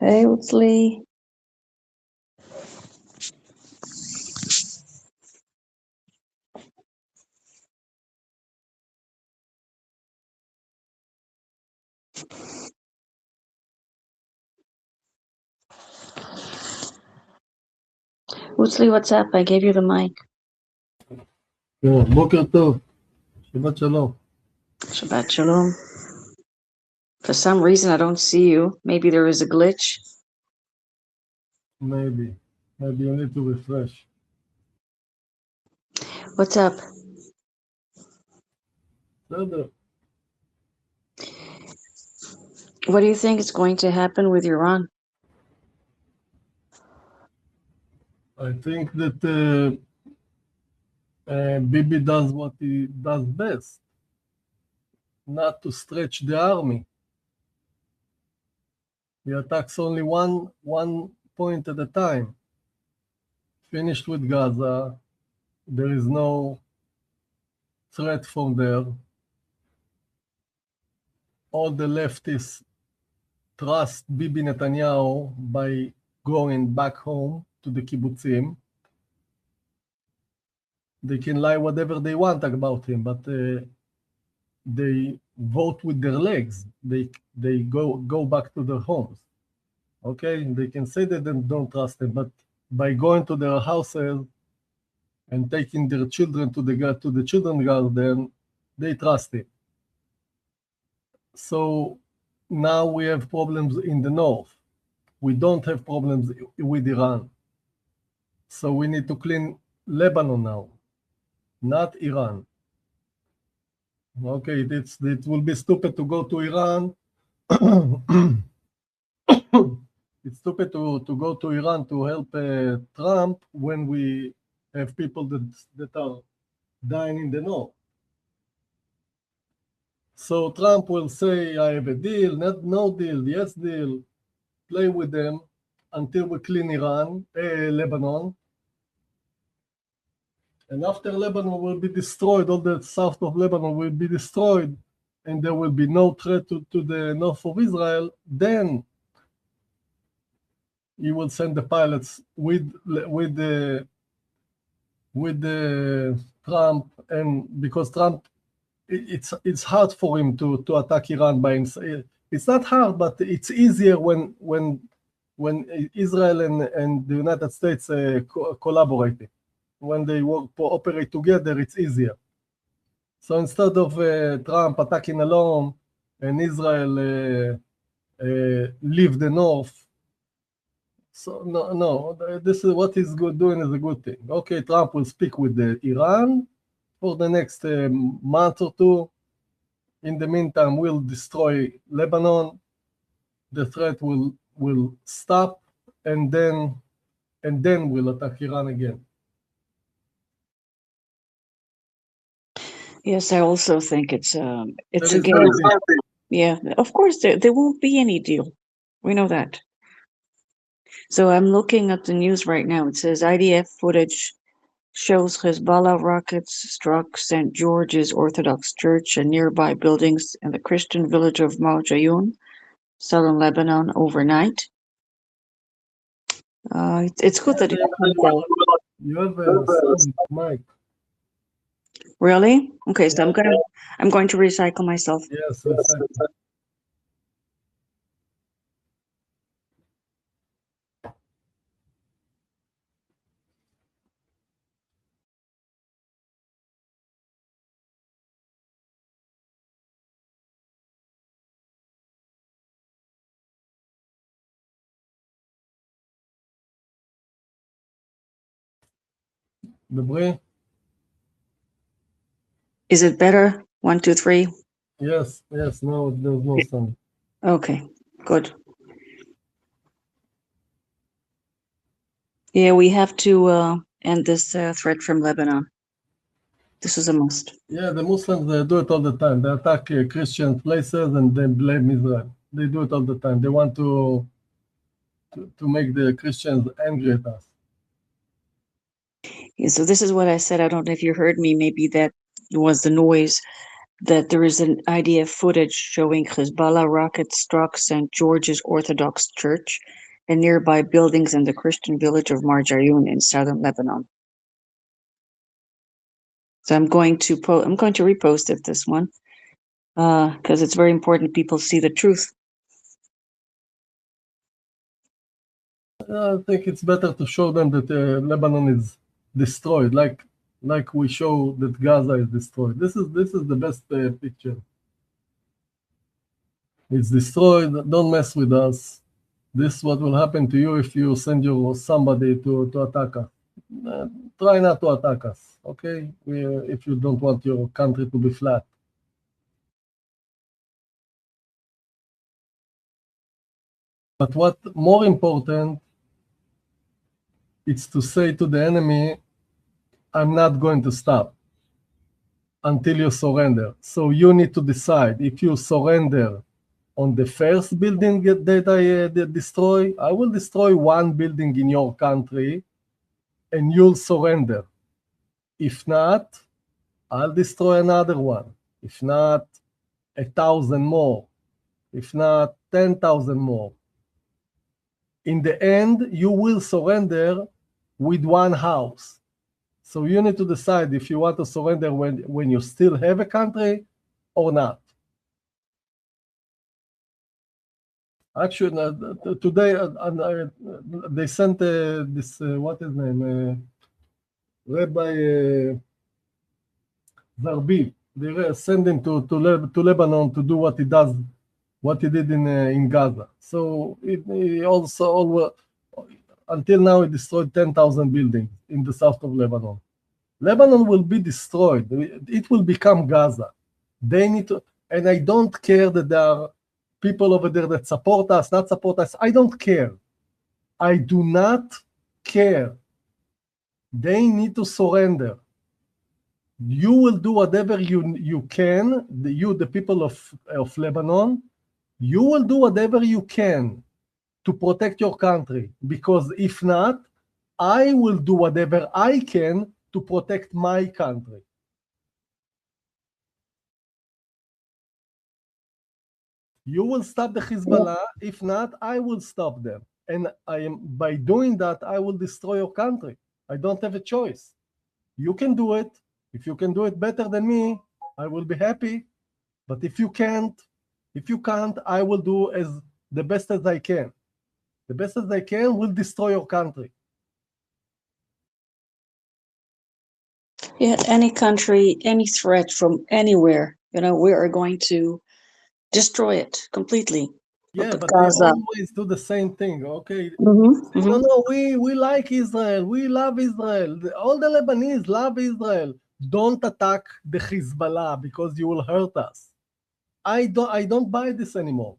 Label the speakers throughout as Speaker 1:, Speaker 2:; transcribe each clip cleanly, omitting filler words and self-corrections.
Speaker 1: Hey, Utsli. Utsli, what's up? I gave you the mic.
Speaker 2: בוקר טוב, שבת שלום.
Speaker 1: Shabbat Shalom. For some reason, I don't see you. Maybe there is a glitch.
Speaker 2: Maybe you need to refresh.
Speaker 1: What's up?
Speaker 2: בסדר.
Speaker 1: What do you think is going to happen with Iran?
Speaker 2: I think that Bibi does what he does best, not to stretch the army. He attacks only one point at a time. Finished with Gaza, there is no threat from there. All the leftists trust Bibi Netanyahu by going back home to the kibbutzim. They can lie whatever they want about him, but they vote with their legs. They go back to their homes. Okay, they can say that they don't trust him, but by going to their houses and taking their children to the children's garden, they trust him. So now we have problems in the north. We don't have problems with Iran. So we need to clean Lebanon now, not Iran. Okay, it will be stupid to go to Iran. It's stupid to go to Iran to help Trump when we have people that are dying in the north. So Trump will say, I have a deal, no deal, yes deal, play with them until we clean Lebanon. And after Lebanon will be destroyed, all the south of Lebanon will be destroyed, and there will be no threat to the north of Israel, then he will send the pilots with Trump, and because Trump, it's hard for him to attack Iran by himself. It's not hard, but it's easier when Israel and the United States collaborate. When they cooperate together, it's easier. So instead of Trump attacking alone and Israel leave the north, so no, this is what he's doing is a good thing. Okay, Trump will speak with Iran for the next month or two. In the meantime, we'll destroy Lebanon. The threat will stop, and then we'll attack Iran again.
Speaker 1: Yes, I also think it's a game. Yeah, of course there won't be any deal. We know that. So I'm looking at the news right now. It says IDF footage shows Hezbollah rockets struck St. George's Orthodox Church and nearby buildings in the Christian village of Maljayoun, southern Lebanon, overnight. It's good that it comes out.
Speaker 2: You have a mic.
Speaker 1: Really? Okay, so I'm going to recycle myself.
Speaker 2: Yes, recycle. דברי.
Speaker 1: Is it better? 1, 2, 3.
Speaker 2: Yes, no, there's no sound.
Speaker 1: Okay, good. Yeah, we have to end this threat from Lebanon. This is a must.
Speaker 2: Yeah, the Muslims, they do it all the time. They attack Christian places and they blame Israel. They do it all the time. They want to make the Christians angry at us.
Speaker 1: Yeah, so this is what I said. I don't know if you heard me. Maybe that was the noise. that there is an IDF footage showing Hezbollah rockets struck St. George's Orthodox Church and nearby buildings in the Christian village of Marjayoun in southern Lebanon. So I'm going to repost it, this one, because it's very important people see the truth.
Speaker 2: I think it's better to show them that Lebanon is destroyed, like we show that Gaza is destroyed. This is the best picture. It's destroyed. Don't mess with us. This is what will happen to you if you send somebody to attack us. Try not to attack us, okay? If you don't want your country to be flat. But what more important, it's to say to the enemy, I'm not going to stop until you surrender. So you need to decide if you surrender on the first building that I destroy. I will destroy one building in your country and you'll surrender. If not, I'll destroy another one. If not, 1,000 more. If not, 10,000 more. In the end, you will surrender with one house. So you need to decide if you want to surrender when you still have a country or not. Actually, today they sent this, what is his name? Rabbi Zarbi. They sent him to Lebanon to do what he does, what he did in Gaza. So he also, until now, he destroyed 10,000 buildings in the south of Lebanon. Lebanon will be destroyed. It will become Gaza. They need to, and I don't care that there are people over there that support us, not support us. I don't care. I do not care. They need to surrender. You will do whatever you can, the people of Lebanon, you will do whatever you can to protect your country, because if not, I will do whatever I can to protect my country. You will stop the Hezbollah. If not, I will stop them. And by doing that, I will destroy your country. I don't have a choice. You can do it. If you can do it better than me, I will be happy. But if you can't, I will do the best as I can. The best as I can will destroy your country.
Speaker 1: Yeah, any country, any threat from anywhere, we are going to destroy it completely.
Speaker 2: Yeah, but they always do the same thing, okay? No, we like Israel. We love Israel. All the Lebanese love Israel. Don't attack the Hezbollah because you will hurt us. I don't buy this anymore.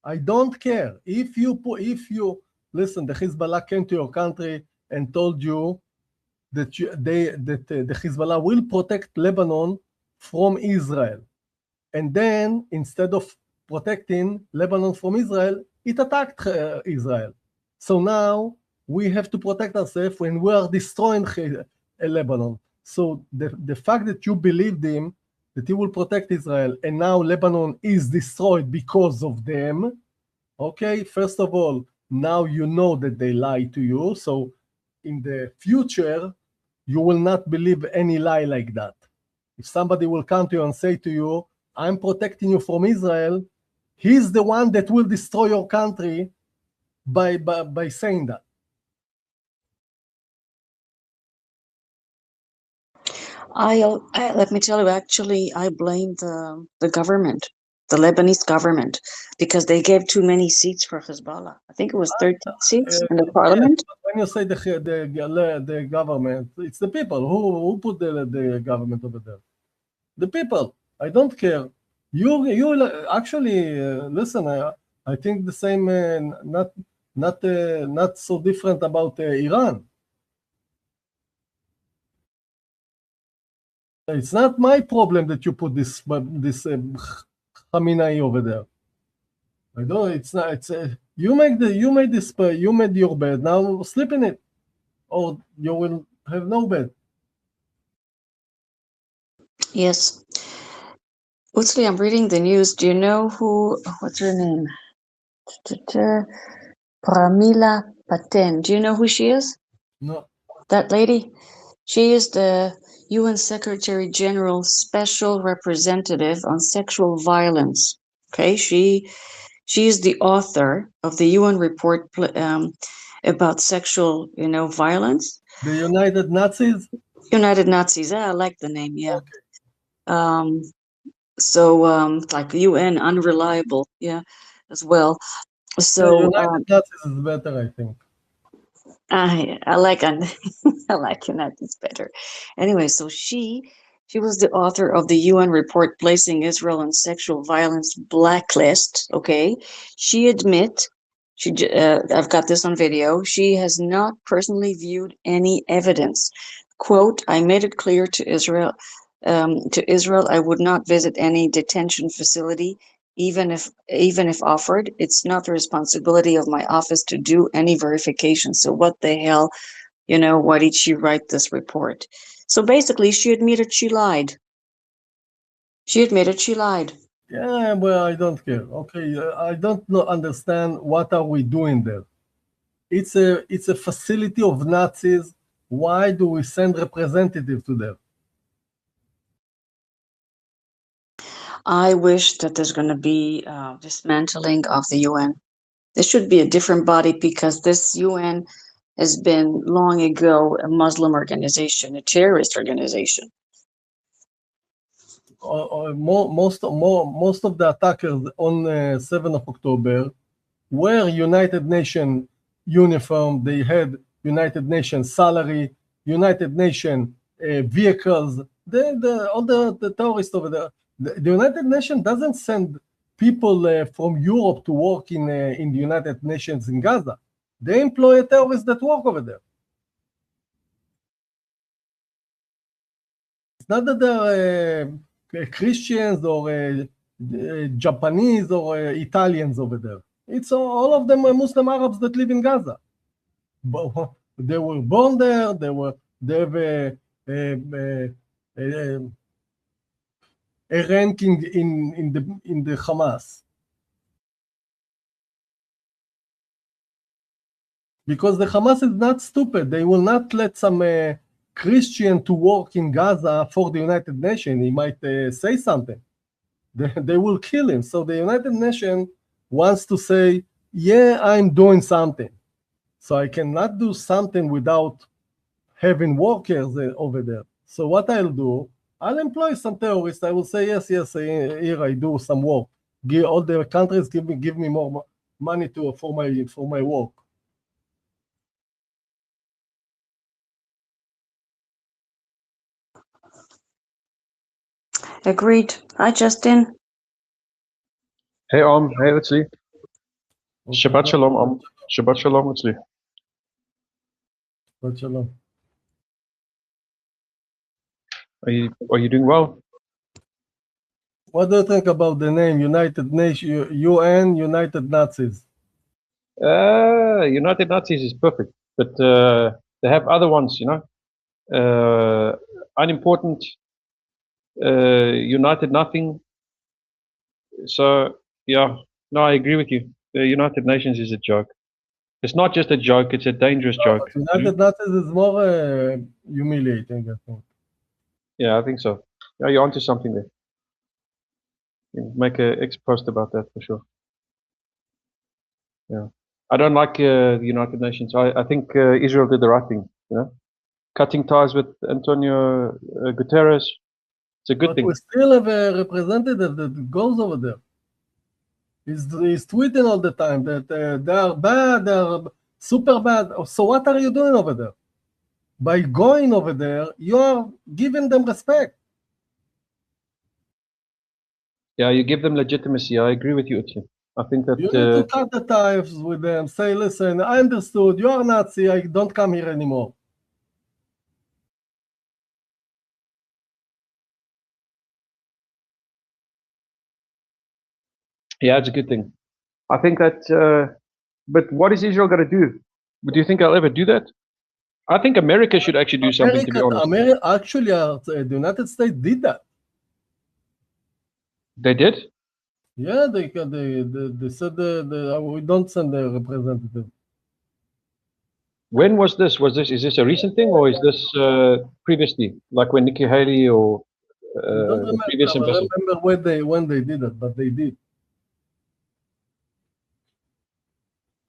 Speaker 2: I don't care. If you listen, the Hezbollah came to your country and told you that the Hezbollah will protect Lebanon from Israel. And then, instead of protecting Lebanon from Israel, it attacked Israel. So now we have to protect ourselves when we are destroying Lebanon. So the fact that you believed him, that he will protect Israel, and now Lebanon is destroyed because of them, okay, first of all, now you know that they lied to you. So in the future, you will not believe any lie like that. If somebody will come to you and say to you, I'm protecting you from Israel, he's the one that will destroy your country by saying that.
Speaker 1: Let me tell you, actually, I blame the government, the Lebanese government, because they gave too many seats for Hezbollah. I think it was 13 seats in the parliament.
Speaker 2: Yes, when you say the government, it's the people who put the government over there. The people. I don't care. You actually listen. I think the same. Not so different about Iran. It's not my problem that you put this Khamenei over there. I don't. It's not. It's you made your bed. Now sleep in it, or you will have no bed.
Speaker 1: Yes. Utsli, I'm reading the news. Do you know what's her name? Pramila Paten. Do you know who she is?
Speaker 2: No.
Speaker 1: That lady? She is the UN Secretary General Special Representative on Sexual Violence. Okay, she is the author of the UN report about sexual, violence.
Speaker 2: The United Nazis?
Speaker 1: United Nazis. I like the name. Yeah. Okay. Like UN unreliable. Yeah, as well. So
Speaker 2: the United Nazis is better, I think.
Speaker 1: I like I like United better. Anyway, so she was the author of the UN report placing Israel on sexual violence blacklist. Okay, she I've got this on video. She has not personally viewed any evidence. Quote, I made it clear to Israel, I would not visit any detention facility, even if offered. It's not the responsibility of my office to do any verification. So what the hell, why did she write this report? So basically, she admitted she lied.
Speaker 2: Yeah, well, I don't care. Okay, I don't understand what are we doing there. It's a facility of Nazis. Why do we send representatives to there?
Speaker 1: I wish that there's going to be dismantling of the UN. There should be a different body because this UN has been long ago a Muslim organization, a terrorist organization.
Speaker 2: Most of the attackers on 7th of October were United Nations uniform. They had United Nations salary, United Nations vehicles. All the terrorists over there. The United Nations doesn't send people from Europe to work in the United Nations in Gaza. They employ terrorists that work over there. It's not that they're Christians or Japanese or Italians over there. It's all of them Muslim Arabs that live in Gaza. But they were born there. They have a ranking in the Hamas. Because the Hamas is not stupid. They will not let some Christian to work in Gaza for the United Nations. He might say something. They will kill him. So the United Nations wants to say, yeah, I'm doing something. So I cannot do something without having workers over there. So what I'll do, I'll employ some terrorists. I will say, yes, here I do some work. All the countries give me more money for my work.
Speaker 1: Agreed. Hi, Justin.
Speaker 3: Hey, hey, Utsli. Shabbat Shalom, Shabbat Shalom, Utsli.
Speaker 2: Shabbat Shalom.
Speaker 3: Are you doing well?
Speaker 2: What do you think about the name United Nations, UN, United Nazis?
Speaker 3: United Nazis is perfect, but they have other ones, unimportant, United Nothing. So, yeah, no, I agree with you. The United Nations is a joke. It's not just a joke, it's a dangerous joke.
Speaker 2: United Nazis is more humiliating, I think.
Speaker 3: Yeah, I think so. Yeah, you're onto something there. You make an ex-post about that for sure. Yeah. I don't like the United Nations. I think Israel did the right thing, cutting ties with Antonio Guterres. It's a good thing.
Speaker 2: We still have a representative that goes over there. He's tweeting all the time that they are bad, they are super bad. So what are you doing over there? By going over there, you are giving them respect.
Speaker 3: Yeah, you give them legitimacy. I agree with you, Utsli. I think that
Speaker 2: you need to cut the ties with them. Say, listen, I understood. You are Nazi. I don't come here anymore.
Speaker 3: Yeah, it's a good thing. I think that, but what is Israel going to do? Do you think I'll ever do that? I think America should actually do something, to be honest.
Speaker 2: Actually, the United States did that.
Speaker 3: They did?
Speaker 2: Yeah, they said we don't send a representative.
Speaker 3: When was this? Is this a recent thing, or is this previously, like when Nikki Haley or
Speaker 2: I don't
Speaker 3: the previous ambassador?
Speaker 2: remember when they did it, but they did.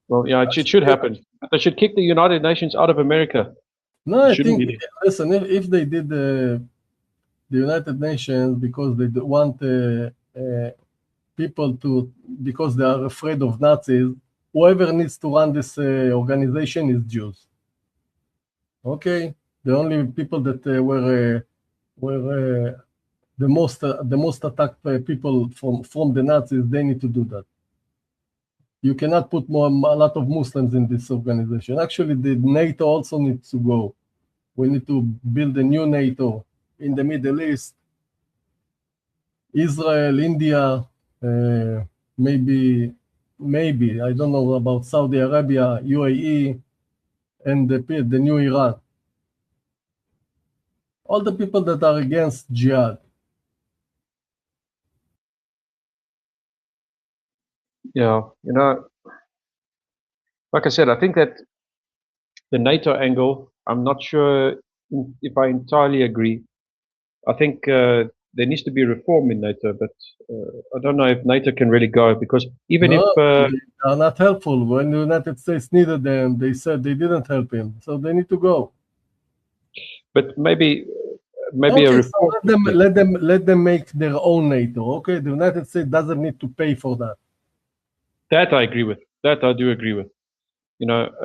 Speaker 3: Well, yeah, it should happen. They should kick the United Nations out of America.
Speaker 2: No, I
Speaker 3: Shouldn't
Speaker 2: think,
Speaker 3: be.
Speaker 2: listen, if they did the United Nations because they want people to, because they are afraid of Nazis, whoever needs to run this organization is Jews. Okay, the only people that were the most attacked people from the Nazis, they need to do that. You cannot put a lot of Muslims in this organization. Actually, the NATO also needs to go. We need to build a new NATO in the Middle East. Israel, India, maybe I don't know about Saudi Arabia, UAE, and the new Iran. All the people that are against jihad.
Speaker 3: Yeah, like I said, I think that the NATO angle, I'm not sure if I entirely agree. I think there needs to be reform in NATO, but I don't know if NATO can really go, because even if
Speaker 2: they are not helpful. When the United States needed them, they said they didn't help him, so they need to go.
Speaker 3: but maybe
Speaker 2: Okay,
Speaker 3: a
Speaker 2: so
Speaker 3: reform.
Speaker 2: let them make their own NATO. Okay, the United States doesn't need to pay for that.
Speaker 3: That I agree with. That I do agree with.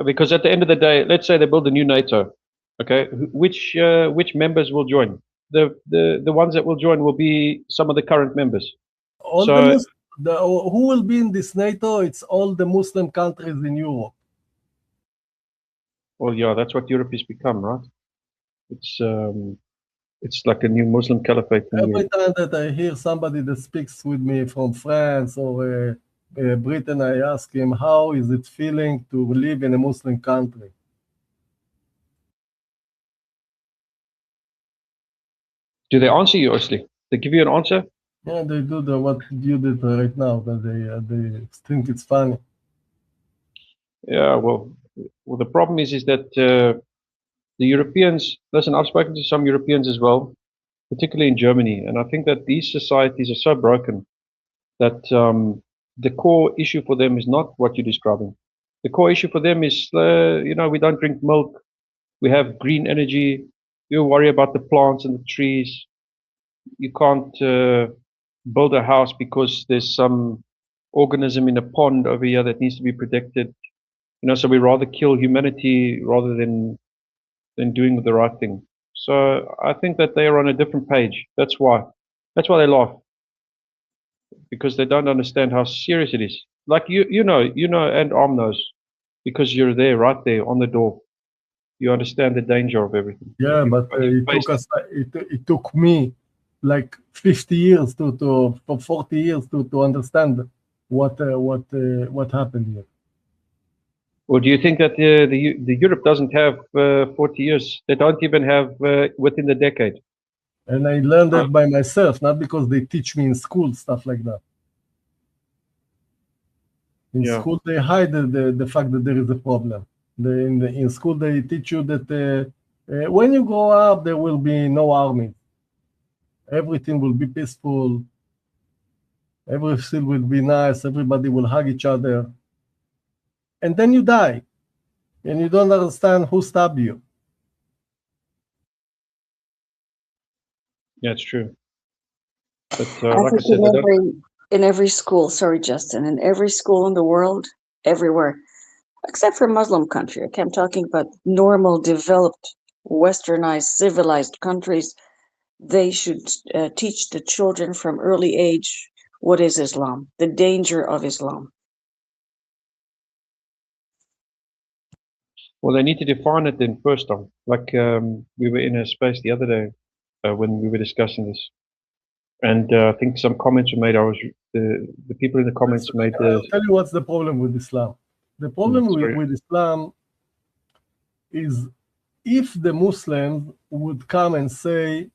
Speaker 3: Because at the end of the day, let's say they build a new NATO. Okay, which members will join? The ones that will join will be some of the current members.
Speaker 2: All who will be in this NATO? It's all the Muslim countries in Europe.
Speaker 3: Well, yeah, that's what Europe has become, right? It's like a new Muslim caliphate in
Speaker 2: Every
Speaker 3: Europe.
Speaker 2: time that I hear somebody that speaks with me from France or Britain, I ask him, how is it feeling to live in a Muslim country?
Speaker 3: Do they answer you, Osli? They give you an answer?
Speaker 2: Yeah, they do what you did right now, but they think it's funny.
Speaker 3: Yeah, well, the problem is that the Europeans, listen, I've spoken to some Europeans as well, particularly in Germany, and I think that these societies are so broken that the core issue for them is not what you're describing. The core issue for them is, we don't drink milk, we have green energy, you worry about the plants and the trees, you can't build a house because there's some organism in a pond over here that needs to be protected. So we rather kill humanity rather than doing the right thing. So I think that they are on a different page. That's why they laugh, because they don't understand how serious it is. Like you know, and Arm knows, because you're there, right there on the door. You understand the danger of everything.
Speaker 2: Yeah, but it took me like 50 years for 40 years to understand what happened here.
Speaker 3: Or do you think that the Europe doesn't have 40 years? They don't even have within the decade.
Speaker 2: And I learned that by myself, not because they teach me in school stuff like that. In school, they hide the fact that there is a problem. In school, they teach you that when you grow up, there will be no army. Everything will be peaceful. Everything will be nice. Everybody will hug each other. And then you die. And you don't understand who stabbed you.
Speaker 3: Yeah, it's true. But
Speaker 1: I
Speaker 3: like I
Speaker 1: think
Speaker 3: said,
Speaker 1: in every school, sorry, Justin, in every school in the world, everywhere, except for Muslim country. Okay, I'm talking about normal, developed, westernized, civilized countries. They should teach the children from early age what is Islam, the danger of Islam.
Speaker 3: well, they need to define it then first off. Like we were in a space the other day when we were discussing this, and I think some comments were made. The people in the comments made.
Speaker 2: I'll tell you what's the problem with Islam. The problem with Islam is if the Muslims would come and say,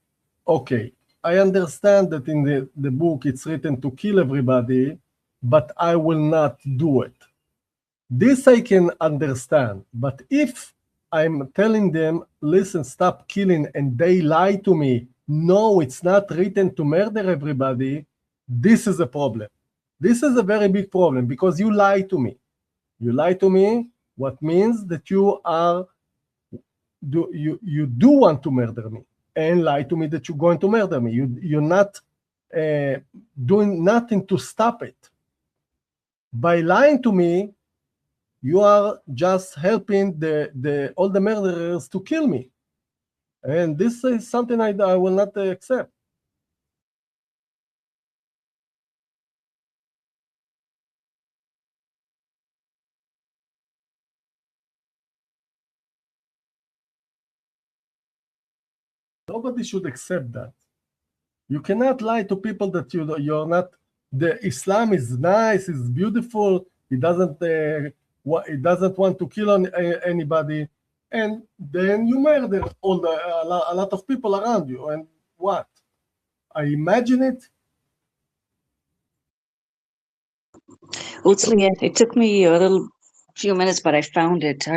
Speaker 2: okay, I understand that in the book it's written to kill everybody, but I will not do it. This I can understand. But if I'm telling them, listen, stop killing, and they lie to me, no, it's not written to murder everybody, this is a problem. This is a very big problem because you lie to me. You lie to me, what means that you do want to murder me, and lie to me that you're going to murder me. You're not doing nothing to stop it. By lying to me, you are just helping all the murderers to kill me. And this is something I will not accept. Nobody should accept that. You cannot lie to people that you're not. The Islam is nice, is beautiful. It doesn't want to kill anybody, and then you murder a lot of people around you. And what? I imagine it.
Speaker 1: It took me a little few minutes, but I found it.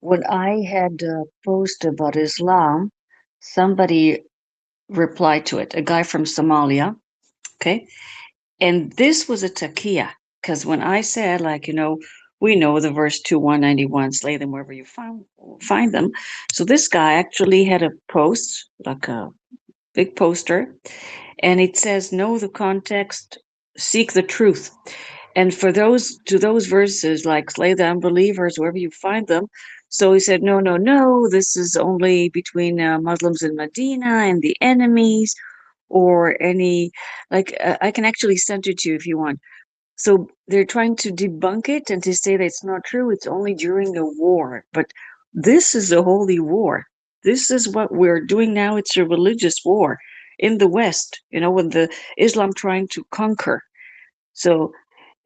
Speaker 1: When I had posted about Islam, somebody replied to it, a guy from Somalia. Okay. And this was a taqiyya, because when I said, like, we know the verse 2:191, slay them wherever you find them. So this guy actually had a post, like a big poster, and it says, know the context, seek the truth. And for those verses, like slay the unbelievers wherever you find them. So he said, no, this is only between Muslims in Medina and the enemies, or any, like, I can actually send it to you if you want. So they're trying to debunk it and to say that it's not true. It's only during a war. But this is a holy war. This is what we're doing now. It's a religious war in the West, with the Islam trying to conquer. So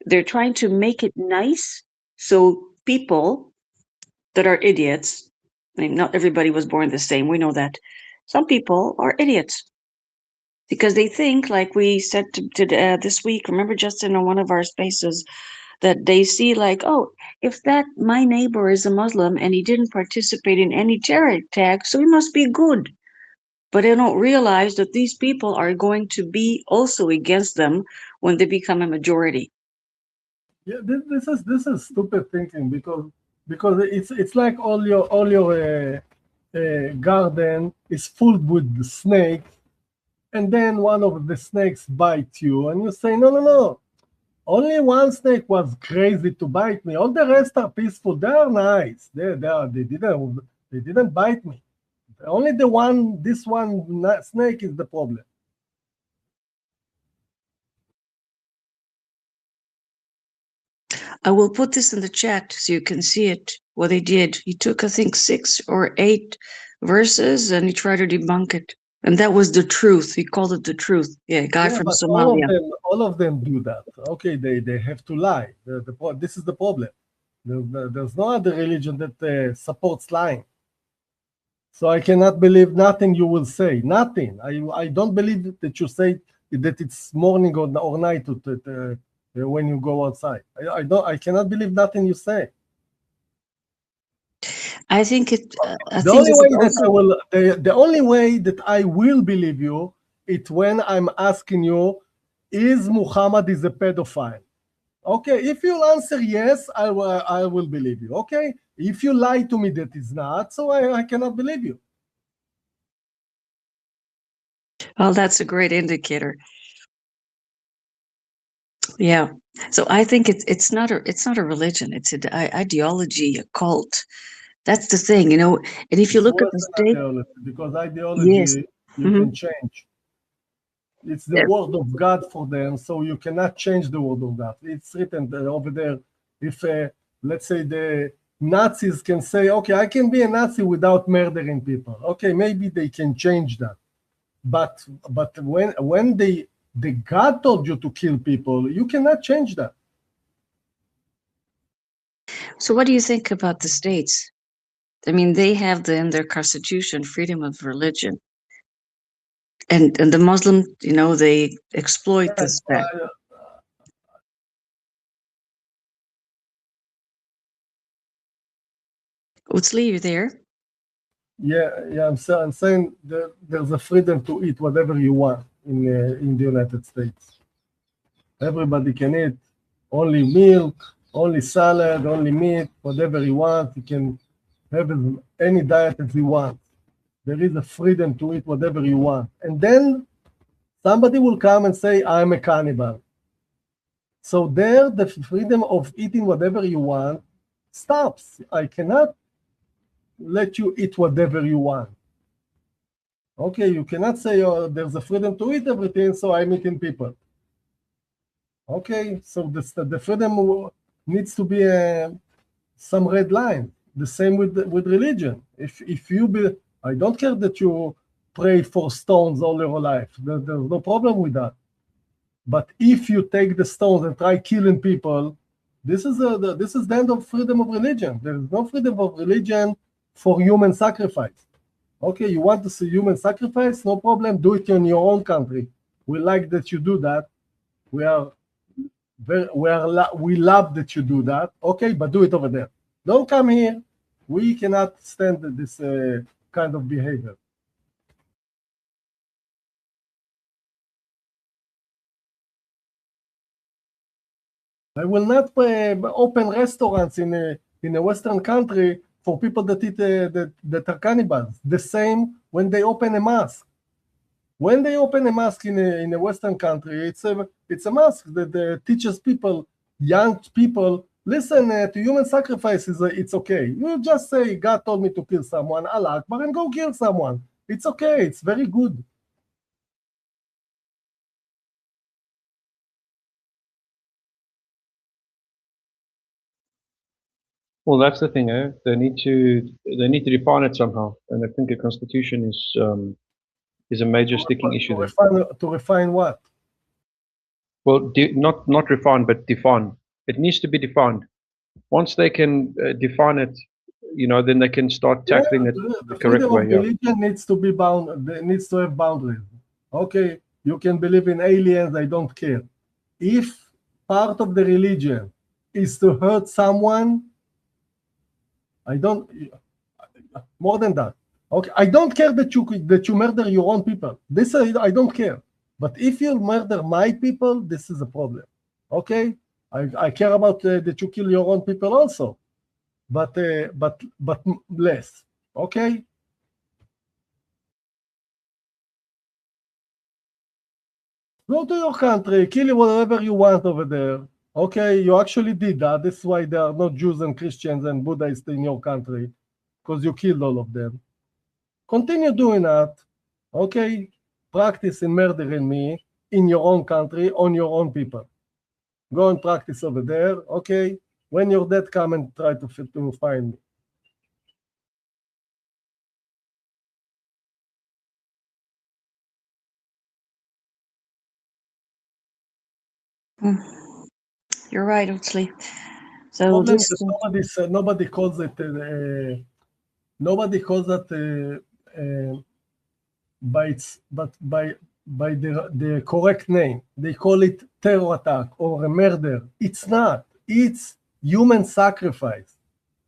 Speaker 1: they're trying to make it nice. So people that are idiots, I mean, not everybody was born the same. We know that. Some people are idiots because they think, like we said this week, remember, Justin, on one of our spaces, that they see like, oh, if my neighbor is a Muslim and he didn't participate in any terror attack, so he must be good. But they don't realize that these people are going to be also against them when they become a majority.
Speaker 2: Yeah, this is stupid thinking because it's like all your garden is full with snakes, and then one of the snakes bites you, and you say, no, only one snake was crazy to bite me. All the rest are peaceful. They are nice. They didn't bite me. Only this one snake is the problem.
Speaker 1: I will put this in the chat so you can see it, what he did. He took, I think, 6 or 8 verses and he tried to debunk it. And that was the truth. He called it the truth. Yeah, guy from Somalia.
Speaker 2: All of them do that. Okay, they have to lie. This is the problem. There's no other religion that supports lying. So I cannot believe nothing you will say. Nothing. I don't believe that you say that it's morning or night when you go outside. I cannot believe nothing you say.
Speaker 1: I think it.
Speaker 2: The only way that I will believe you is when I'm asking you, is Muhammad a pedophile? Okay, if you'll answer yes, I will believe you. Okay, if you lie to me that is not, so I cannot believe you.
Speaker 1: Well, that's a great indicator. Yeah. So I think it's not a religion. It's an ideology, a cult. That's the thing, And if you look at the state,
Speaker 2: because ideology, yes, you can change. It's the word of God for them, so you cannot change the word of God. It's written over there. If let's say the Nazis can say, okay, I can be a Nazi without murdering people. Okay, maybe they can change that. But when the God told you to kill people, you cannot change that.
Speaker 1: So what do you think about the states? I mean, they have in their constitution freedom of religion. And the Muslim, you know, they exploit this fact. Utsli, you there?
Speaker 2: Yeah. I'm saying there's a freedom to eat whatever you want in the United States. Everybody can eat only milk, only salad, only meat, whatever you want. You can have any diet that you want. There is a freedom to eat whatever you want. And then somebody will come and say, I'm a cannibal. So there, the freedom of eating whatever you want stops. I cannot let you eat whatever you want. Okay, you cannot say, oh, there's a freedom to eat everything, so I'm eating people. Okay, so the freedom needs to be some red line. The same with religion. If you be, I don't care that you pray for stones all your life. There's no problem with that. But if you take the stones and try killing people, this is the end of freedom of religion. There is no freedom of religion for human sacrifice. Okay, you want to see human sacrifice? No problem. Do it in your own country. We like that you do that. We love that you do that. Okay, but do it over there. Don't come here. We cannot stand this kind of behavior. I will not open restaurants in a Western country for people that eat that are cannibals. The same when they open a mosque. When they open a mosque in a Western country, it's a mosque that teaches people, young people, listen to human sacrifice it's okay. You just say, God told me to kill someone, Allah Akbar, and go kill someone. It's okay. It's very good.
Speaker 3: Well, that's the thing, eh? They need to define it somehow, and I think a constitution is a major sticking issue there.
Speaker 2: To refine what?
Speaker 3: Well, not refine, but define. It needs to be defined. Once they can define it, you know, then they can start tackling it the correct way. Yeah.
Speaker 2: Religion needs to be bound. Needs to have boundaries. Okay, you can believe in aliens. I don't care. If part of the religion is to hurt someone, I don't. More than that. Okay, I don't care that you murder your own people. This I don't care. But if you murder my people, this is a problem. Okay, I care about that you kill your own people also, but less. Okay. Go to your country, kill whatever you want over there. Okay, you actually did that. This is why there are no Jews and Christians and Buddhists in your country, because you killed all of them. Continue doing that. Okay, practice in murdering me in your own country, on your own people. Go and practice over there. Okay, when you're dead, come and try to find me.
Speaker 1: You're right, Utsli. So this,
Speaker 2: nobody calls it. Nobody calls that by the correct name. They call it terror attack or a murder. It's not. It's human sacrifice.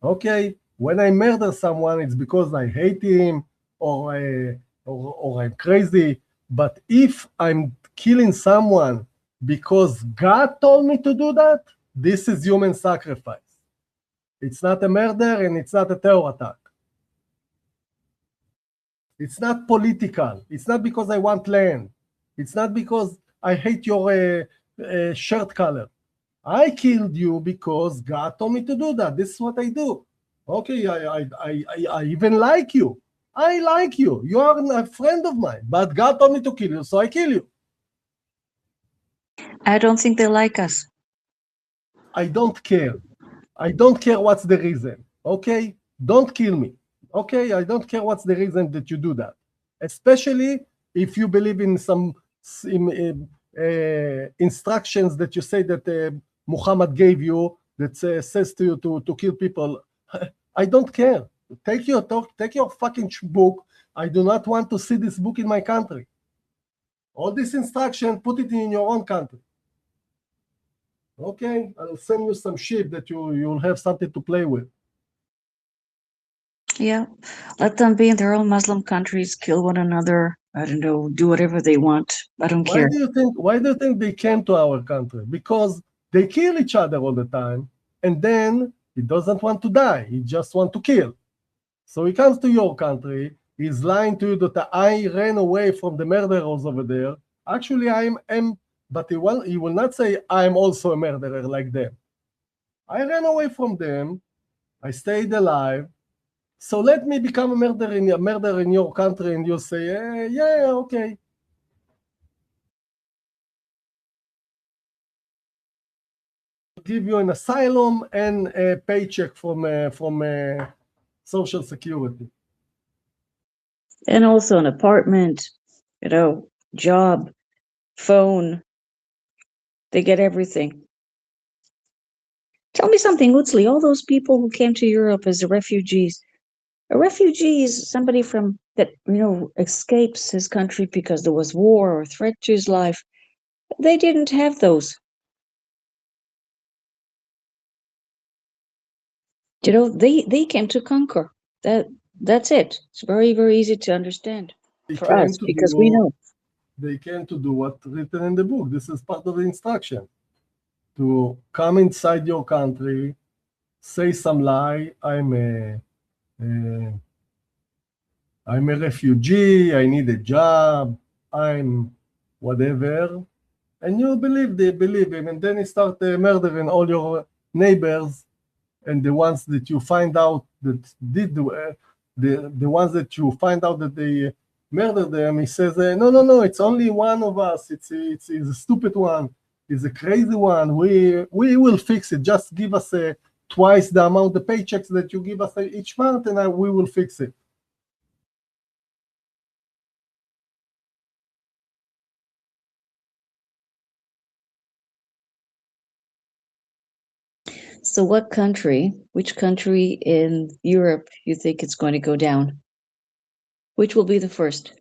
Speaker 2: Okay. When I murder someone, it's because I hate him or I'm crazy. But if I'm killing someone because God told me to do that, this is human sacrifice. It's not a murder and it's not a terror attack. It's not political. It's not because I want land. It's not because I hate your shirt color. I killed you because God told me to do that. This is what I do. Okay, I even like you. I like you. You are a friend of mine. But God told me to kill you, so I kill you.
Speaker 1: I don't think they like us.
Speaker 2: I don't care. I don't care what's the reason. Okay? Don't kill me. Okay? I don't care what's the reason that you do that. Especially if you believe in some instructions that you say that Muhammad gave you that says to you to kill people. I don't care. Take your fucking book. I do not want to see this book in my country. all this instruction, put it in your own country. Okay, I'll send you some sheep that you'll have something to play with.
Speaker 1: Yeah, let them be in their own Muslim countries, kill one another. I don't know, do whatever they want. I don't care.
Speaker 2: Why do you think they came to our country? Because they kill each other all the time, and then he doesn't want to die. He just wants to kill. So he comes to your country. He's lying to you that I ran away from the murderers over there. Actually, but he will not say I'm also a murderer like them. I ran away from them. I stayed alive. So let me become a murderer in your country, and you say, yeah, okay. Give you an asylum and a paycheck from Social Security.
Speaker 1: And also an apartment, job, phone. They get everything. Tell me something, Utzli, all those people who came to Europe as refugees. A refugee is somebody that escapes his country because there was war or threat to his life. They didn't have those. They came to conquer. That's it. It's very, very easy to understand for us because we know.
Speaker 2: They came to do what's written in the book. This is part of the instruction. To come inside your country, say some lie, I'm a refugee, I need a job, I'm whatever, and you believe him, and then you start murdering all your neighbors, and the ones that you find out that did the ones that you find out that they murdered them. He says, no, it's only one of us. It's a stupid one. It's a crazy one. We will fix it. Just give us twice the amount of paychecks that you give us each month, and we will fix it.
Speaker 1: So which country in Europe you think it's going to go down? Which will be the first?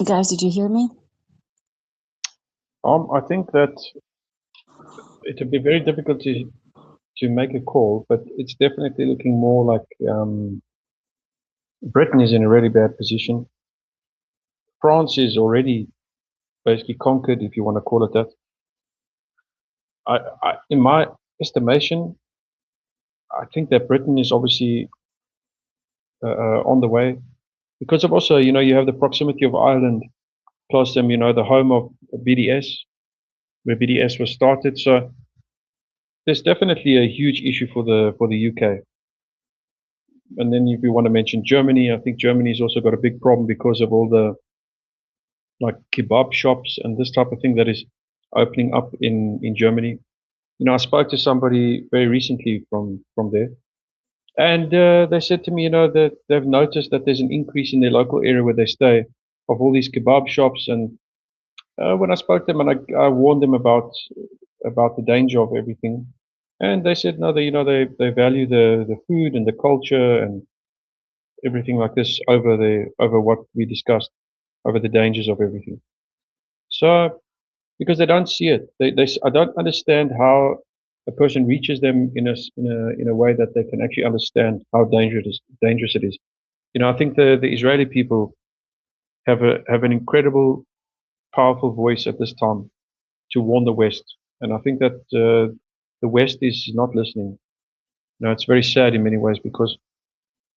Speaker 1: Guys, did you hear me?
Speaker 3: I think that it would be very difficult to make a call, but it's definitely looking more like Britain is in a really bad position. France is already basically conquered, if you want to call it that. In my estimation, I think that Britain is obviously on the way because of also, you have the proximity of Ireland, plus them, the home of BDS, where BDS was started. So there's definitely a huge issue for the UK. And then if you want to mention Germany, I think Germany's also got a big problem because of all the like kebab shops and this type of thing that is opening up in Germany. I spoke to somebody very recently from there, and they said to me, that they've noticed that there's an increase in their local area where they stay of all these kebab shops. And when I spoke to them and I warned them about the danger of everything, and they said no, they value the food and the culture and everything like this over what we discussed, over the dangers of everything. So because they don't see it, I don't understand how a person reaches them in a way that they can actually understand how dangerous it is. I think the Israeli people have an incredible, powerful voice at this time to warn the West, and I think that the West is not listening. It's very sad in many ways because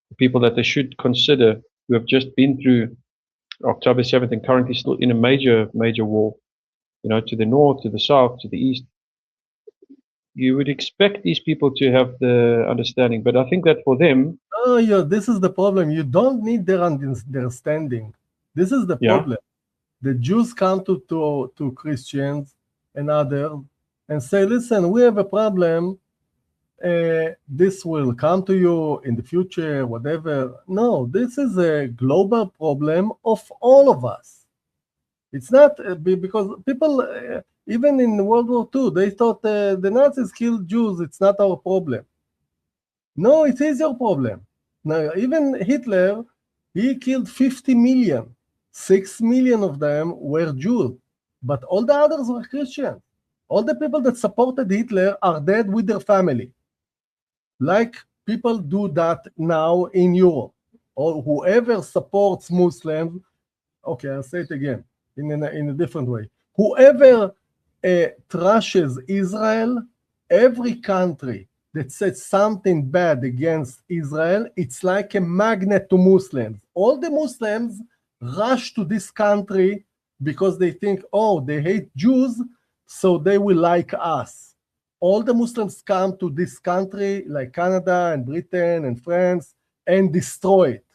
Speaker 3: the people that they should consider, who have just been through October 7th and currently still in a major war, to the north, to the south, to the east. You would expect these people to have the understanding, but I think that for them,
Speaker 2: this is the problem. You don't need their understanding. This is the problem. The Jews come to Christians and others and say, listen, we have a problem. This will come to you in the future, whatever. No, this is a global problem of all of us. It's not because people Even in World War II, they thought the Nazis killed Jews. It's not our problem. No, it is your problem. Now, even Hitler, he killed 50 million. 6 million of them were Jews, but all the others were Christians. All the people that supported Hitler are dead with their family. Like people do that now in Europe. Or whoever supports Muslims, okay, I'll say it again in a different way. Whoever trashes Israel, every country that says something bad against Israel, it's like a magnet to Muslims. All the Muslims rush to this country because they think, oh, they hate Jews, so they will like us. All the Muslims come to this country, like Canada and Britain and France, and destroy it.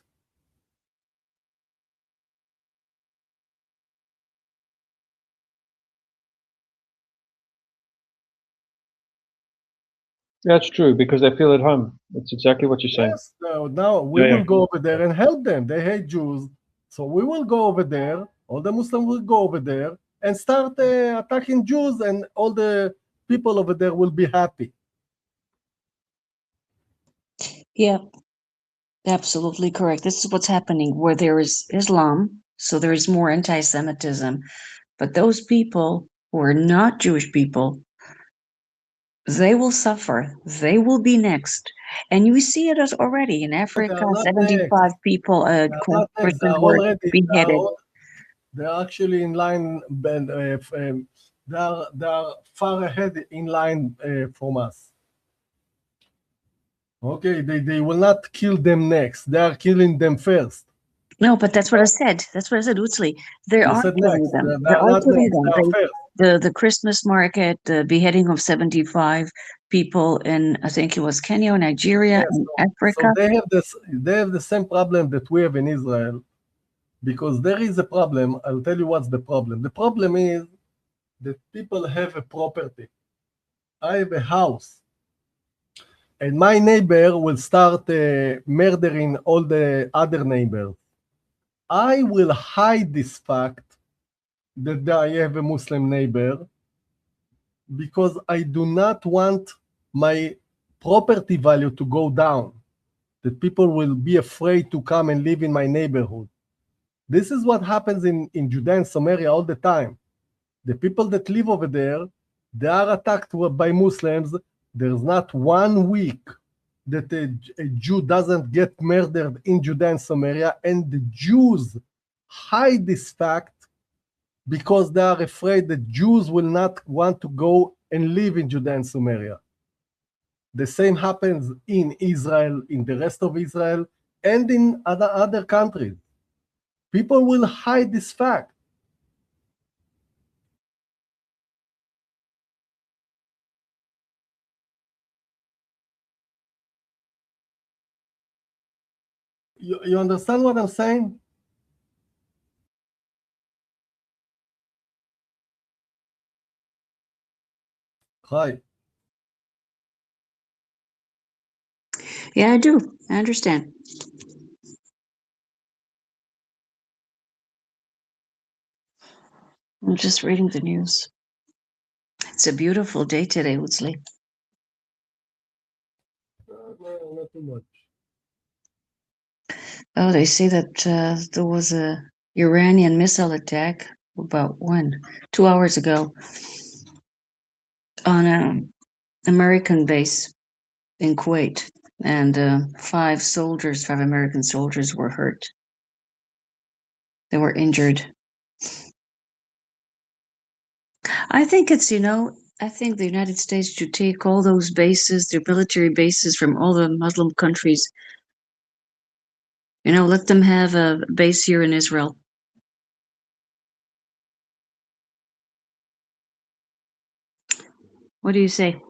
Speaker 3: That's true, because they feel at home. That's exactly what you're saying.
Speaker 2: Yes, now we
Speaker 3: Yeah,
Speaker 2: will
Speaker 3: yeah.
Speaker 2: go over there and help them. They hate Jews. So we will go over there. All the Muslims will go over there and start attacking Jews, and all the people over there will be happy.
Speaker 1: Yeah, absolutely correct. This is what's happening where there is Islam, so there is more anti-Semitism. But those people who are not Jewish people, they will suffer. They will be next. And you see it as already in
Speaker 2: They
Speaker 1: Africa,
Speaker 2: are not
Speaker 1: 75
Speaker 2: next.
Speaker 1: people,
Speaker 2: They are not next. They
Speaker 1: persons
Speaker 2: are
Speaker 1: were
Speaker 2: already.
Speaker 1: beheaded.
Speaker 2: They are actually in line. They are far ahead in line from us. Okay, they will not kill them next. They are killing them first.
Speaker 1: No, but that's what I said. That's what I said, Utsli. They
Speaker 2: You
Speaker 1: are
Speaker 2: said
Speaker 1: killing
Speaker 2: next.
Speaker 1: them.
Speaker 2: They
Speaker 1: They
Speaker 2: are
Speaker 1: are
Speaker 2: not
Speaker 1: killing
Speaker 2: next.
Speaker 1: them.
Speaker 2: They are first.
Speaker 1: The Christmas market, the beheading of 75 people in, I think it was Kenya or Nigeria
Speaker 2: Yes,
Speaker 1: and
Speaker 2: so
Speaker 1: Africa.
Speaker 2: they have the same problem that we have in Israel, because there is a problem. I'll tell you what's the problem. The problem is that people have a property. I have a house, and my neighbor will start murdering all the other neighbors. I will hide this fact that I have a Muslim neighbor, because I do not want my property value to go down, that people will be afraid to come and live in my neighborhood. This is what happens in Judea and Samaria all the time. The people that live over there, they are attacked by Muslims. There's not 1 week that a Jew doesn't get murdered in Judea and Samaria, and the Jews hide this fact because they are afraid that Jews will not want to go and live in Judea and Samaria. The same happens in Israel, in the rest of Israel, and in other countries. People will hide this fact. You understand what I'm saying? Hi.
Speaker 1: Yeah, I do. I understand. I'm just reading the news. It's a beautiful day today, Utsli.
Speaker 2: No, not too much.
Speaker 1: Oh, they say that there was a Iranian missile attack about 2 hours ago on an American base in Kuwait, and 5 American soldiers were hurt. They were injured. I think I think the United States should take all those bases, their military bases from all the Muslim countries. Let them have a base here in Israel. What do you say?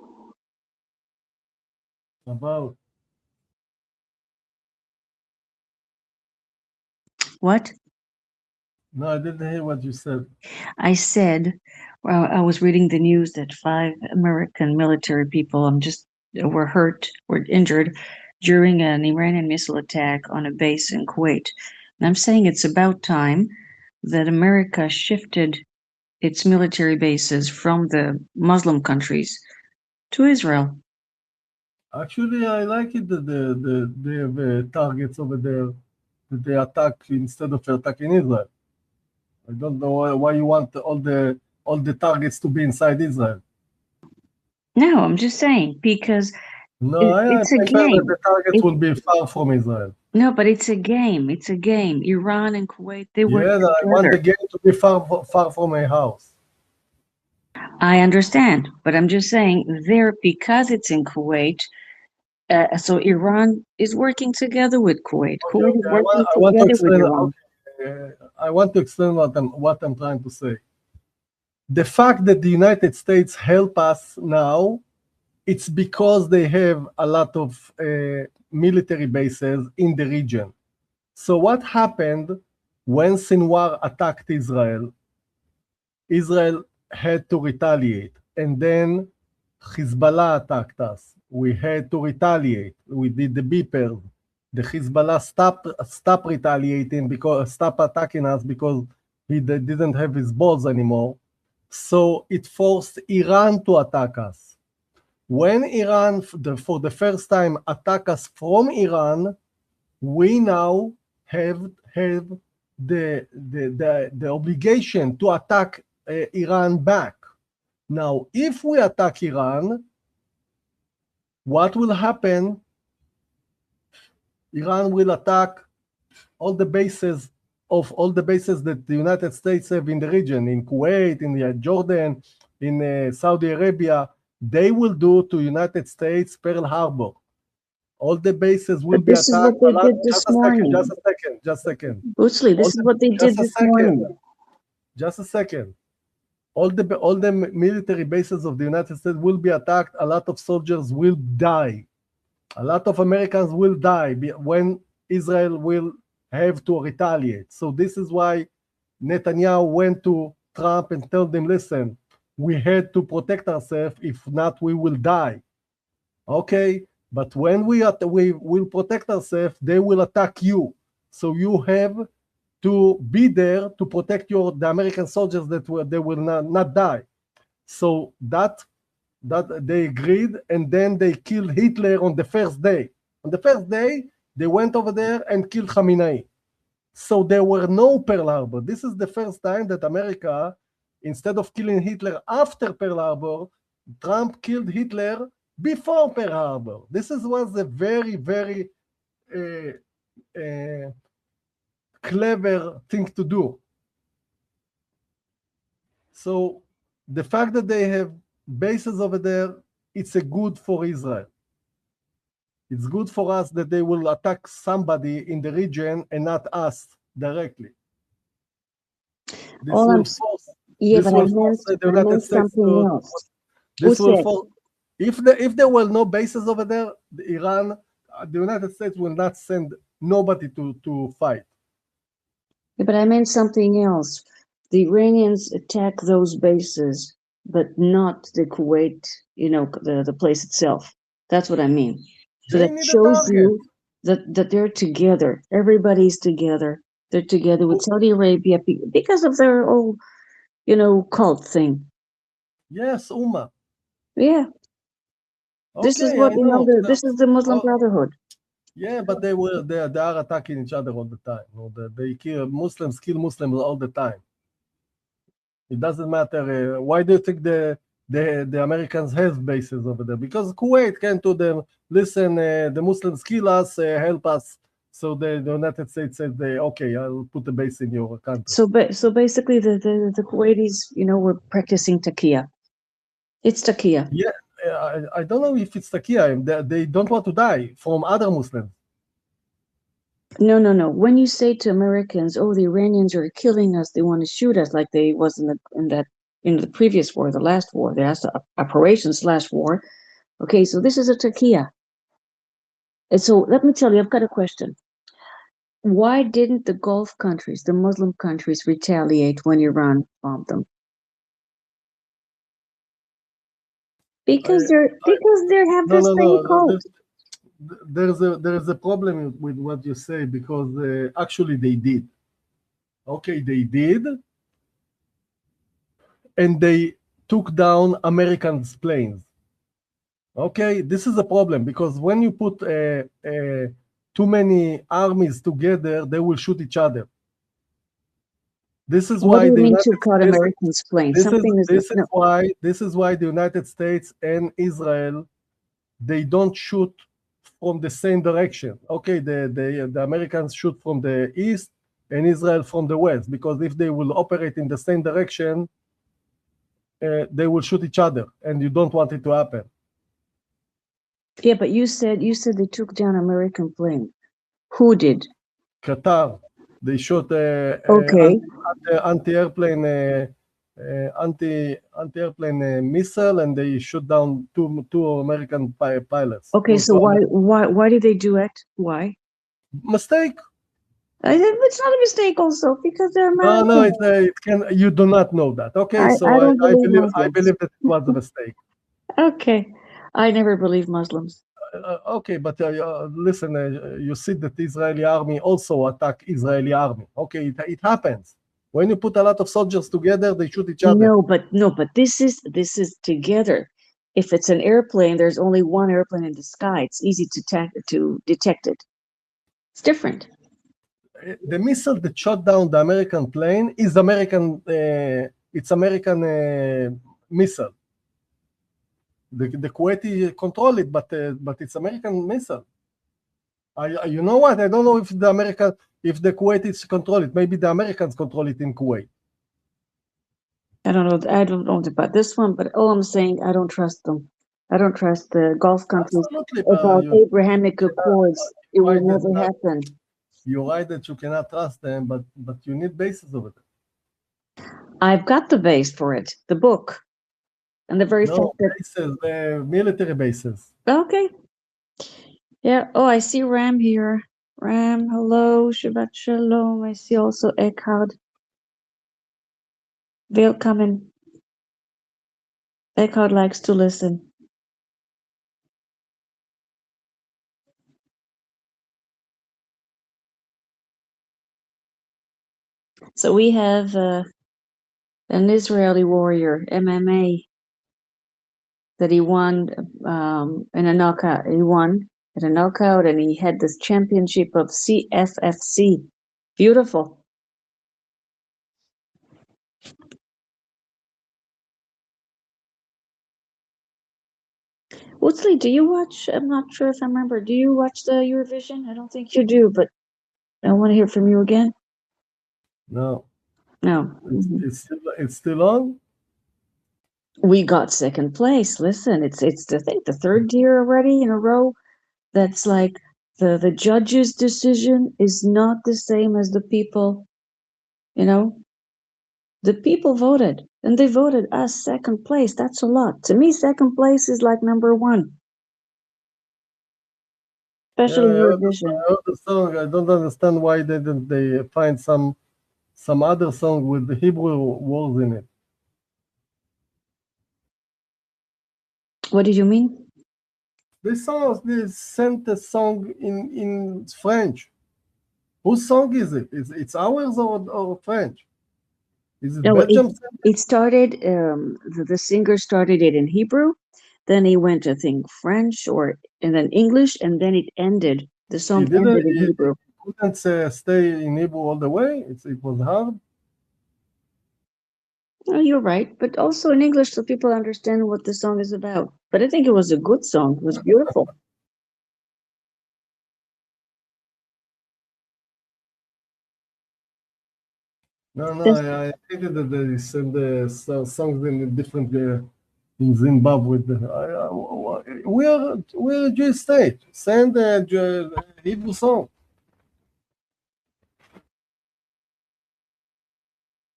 Speaker 2: About
Speaker 1: What?
Speaker 2: No, I didn't hear what you said.
Speaker 1: I said, well, I was reading the news that 5 American military people were injured during an Iranian missile attack on a base in Kuwait. And I'm saying it's about time that America shifted its military bases from the Muslim countries to Israel.
Speaker 2: Actually, I like it that they have targets over there that they attack instead of attacking Israel. I don't know why you want all the targets to be inside Israel.
Speaker 1: No, I'm just saying because
Speaker 2: No, I
Speaker 1: it's a
Speaker 2: prefer that
Speaker 1: game.
Speaker 2: the targets will be far from Israel.
Speaker 1: No, but it's a game. It's a game. Iran and Kuwait, they work
Speaker 2: Yes, I want the
Speaker 1: together.
Speaker 2: game to be far from my house.
Speaker 1: I understand, but I'm just saying there because it's in Kuwait. So Iran is working together with Kuwait.
Speaker 2: Okay,
Speaker 1: Kuwait is
Speaker 2: okay.
Speaker 1: working
Speaker 2: I want to
Speaker 1: together with
Speaker 2: explain.
Speaker 1: Iran.
Speaker 2: I want to explain what I'm trying to say. The fact that the United States help us now, it's because they have a lot of military bases in the region. So what happened when Sinwar attacked Israel? Israel had to retaliate, and then Hezbollah attacked us. We had to retaliate. We did the beeper. The Hezbollah stopped retaliating because stopped attacking us because he didn't have his balls anymore. So it forced Iran to attack us. When Iran, for the first time, attack us from Iran, we now have the obligation to attack Iran back. Now, if we attack Iran, what will happen? Iran will attack all the bases that the United States have in the region, in Kuwait, in Jordan, in Saudi Arabia. They will do to United States Pearl Harbor. All the bases will
Speaker 1: But
Speaker 2: be
Speaker 1: this is what
Speaker 2: attacked.
Speaker 1: they did this morning.
Speaker 2: Just a second.
Speaker 1: Bootsley, this is what they did this morning.
Speaker 2: Just a second. All the military bases of the United States will be attacked. A lot of soldiers will die. A lot of Americans will die when Israel will have to retaliate. So this is why Netanyahu went to Trump and told him, listen, we had to protect ourselves. If not, we will die. Okay, but when we will protect ourselves, they will attack you. So you have to be there to protect the American soldiers that they will not die. So that they agreed, and then they killed Hitler on the first day. On the first day, they went over there and killed Khamenei. So there were no Pearl Harbor. This is the first time that America, instead of killing Hitler after Pearl Harbor, Trump killed Hitler before Pearl Harbor. This was a very, very clever thing to do. So the fact that they have bases over there, it's a good for Israel. It's good for us that they will attack somebody in the region and not us directly. This
Speaker 1: All
Speaker 2: will
Speaker 1: I'm
Speaker 2: force.
Speaker 1: yeah,
Speaker 2: This
Speaker 1: but I
Speaker 2: will force
Speaker 1: meant,
Speaker 2: the
Speaker 1: I
Speaker 2: United
Speaker 1: meant
Speaker 2: States
Speaker 1: something
Speaker 2: to.
Speaker 1: else.
Speaker 2: This
Speaker 1: Who
Speaker 2: will
Speaker 1: said?
Speaker 2: force. If there were no bases over there, Iran, the United States will not send nobody to fight.
Speaker 1: Yeah, but I meant something else. The Iranians attack those bases, but not the Kuwait, the place itself. That's what I mean. So
Speaker 2: They
Speaker 1: that
Speaker 2: need a
Speaker 1: shows
Speaker 2: target.
Speaker 1: you that they're together. Everybody's together. They're together with Saudi Arabia because of their whole, cult thing.
Speaker 2: Yes, Ummah.
Speaker 1: Yeah. This is
Speaker 2: Okay,
Speaker 1: what
Speaker 2: I know.
Speaker 1: this is the Muslim Brotherhood.
Speaker 2: Yeah, but they are attacking each other all the time. They kill Muslims all the time. It doesn't matter. Why do you think the Americans have bases over there? Because Kuwait came to them. Listen, the Muslims kill us, help us. So the United States said, okay, I'll put a base in your country.
Speaker 1: So basically, the Kuwaitis, were practicing taqiyya. It's taqiyya.
Speaker 2: Yeah, I don't know if it's taqiyya. They don't want to die from other Muslims.
Speaker 1: No. When you say to Americans, "Oh, the Iranians are killing us; they want to shoot us," like they was in the previous war, the last war, the operations/war. Okay, so this is a taqiyya. And so let me tell you, I've got a question. Why didn't the Gulf countries, the Muslim countries, retaliate when Iran bombed them? Because they have the same cult.
Speaker 2: There is a problem with what you say, because actually they did. Okay, they did, and they took down Americans' planes. Okay, this is a problem because when you put too many armies together, they will shoot each other. This is
Speaker 1: What
Speaker 2: why
Speaker 1: do you
Speaker 2: the
Speaker 1: mean
Speaker 2: United
Speaker 1: to cut
Speaker 2: States.
Speaker 1: Americans' planes? Something is
Speaker 2: This is
Speaker 1: no.
Speaker 2: why the United States and Israel, they don't shoot from the same direction. Okay, the Americans shoot from the east and Israel from the west, because if they will operate in the same direction, they will shoot each other, and you don't want it to happen.
Speaker 1: Yeah, but you said they took down American plane. Who did?
Speaker 2: Qatar, they shot
Speaker 1: Okay.
Speaker 2: anti-airplane missile, and they shot down two American pilots.
Speaker 1: Okay, so why did they do it? Why?
Speaker 2: Mistake?
Speaker 1: It's not a mistake also because they're American.
Speaker 2: No, it can. You do not know that. Okay,
Speaker 1: I don't believe
Speaker 2: I believe that it was a mistake.
Speaker 1: Okay, I never believe Muslims.
Speaker 2: Okay, but listen, you see that the Israeli army also attack Israeli army. Okay, it happens. When you put a lot of soldiers together, they shoot each other.
Speaker 1: No, but this is together. If it's an airplane, there's only one airplane in the sky. It's easy to detect it. It's different.
Speaker 2: The missile that shot down the American plane is American. It's American missile. The Kuwaiti control it, but it's American missile. You know what? I don't know if the Kuwaitis control it. Maybe the Americans control it in Kuwait.
Speaker 1: I don't know about this one, but all I'm saying, I don't trust them. I don't trust the Gulf countries about Abrahamic Accords. It will never happen.
Speaker 2: You're right that you cannot trust them, but you need basis of it.
Speaker 1: I've got the base for it, the book, and the very fact that
Speaker 2: bases, military bases.
Speaker 1: Okay. Yeah. Oh, I see Ram here. Ram, hello, Shabbat Shalom. I see also Eckhard. Willkommen. Eckhard likes to listen. So we have an Israeli warrior, MMA, that he won in a knockout. He won at a knockout, and he had this championship of CFFC. Beautiful. Woodsley, do you watch? I'm not sure if I remember. Do you watch the Eurovision? I don't think you do, but I want to hear from you again.
Speaker 2: No.
Speaker 1: No.
Speaker 2: It's still on?
Speaker 1: We got second place. Listen, it's I think the third year already in a row. That's like the judge's decision is not the same as the people, the people voted, and they voted us second place. That's a lot. To me, second place is like number one. Especially Eurovision.
Speaker 2: I heard the song. I don't understand why didn't they find some other song with the Hebrew words in it.
Speaker 1: What did you mean?
Speaker 2: They sent a song in French. Whose song is it? It's ours or French? Is it Belgium?
Speaker 1: It started, the singer started it in Hebrew, then he went, I think, French and then English, and then it ended. The song ended in Hebrew.
Speaker 2: It couldn't stay in Hebrew all the way. It was hard.
Speaker 1: Oh, you're right, but also in English so people understand what the song is about. But I think it was a good song. It was beautiful.
Speaker 2: No, I think that they send the songs in different in Zimbabwe. We're a Jewish state. Send a Hebrew song.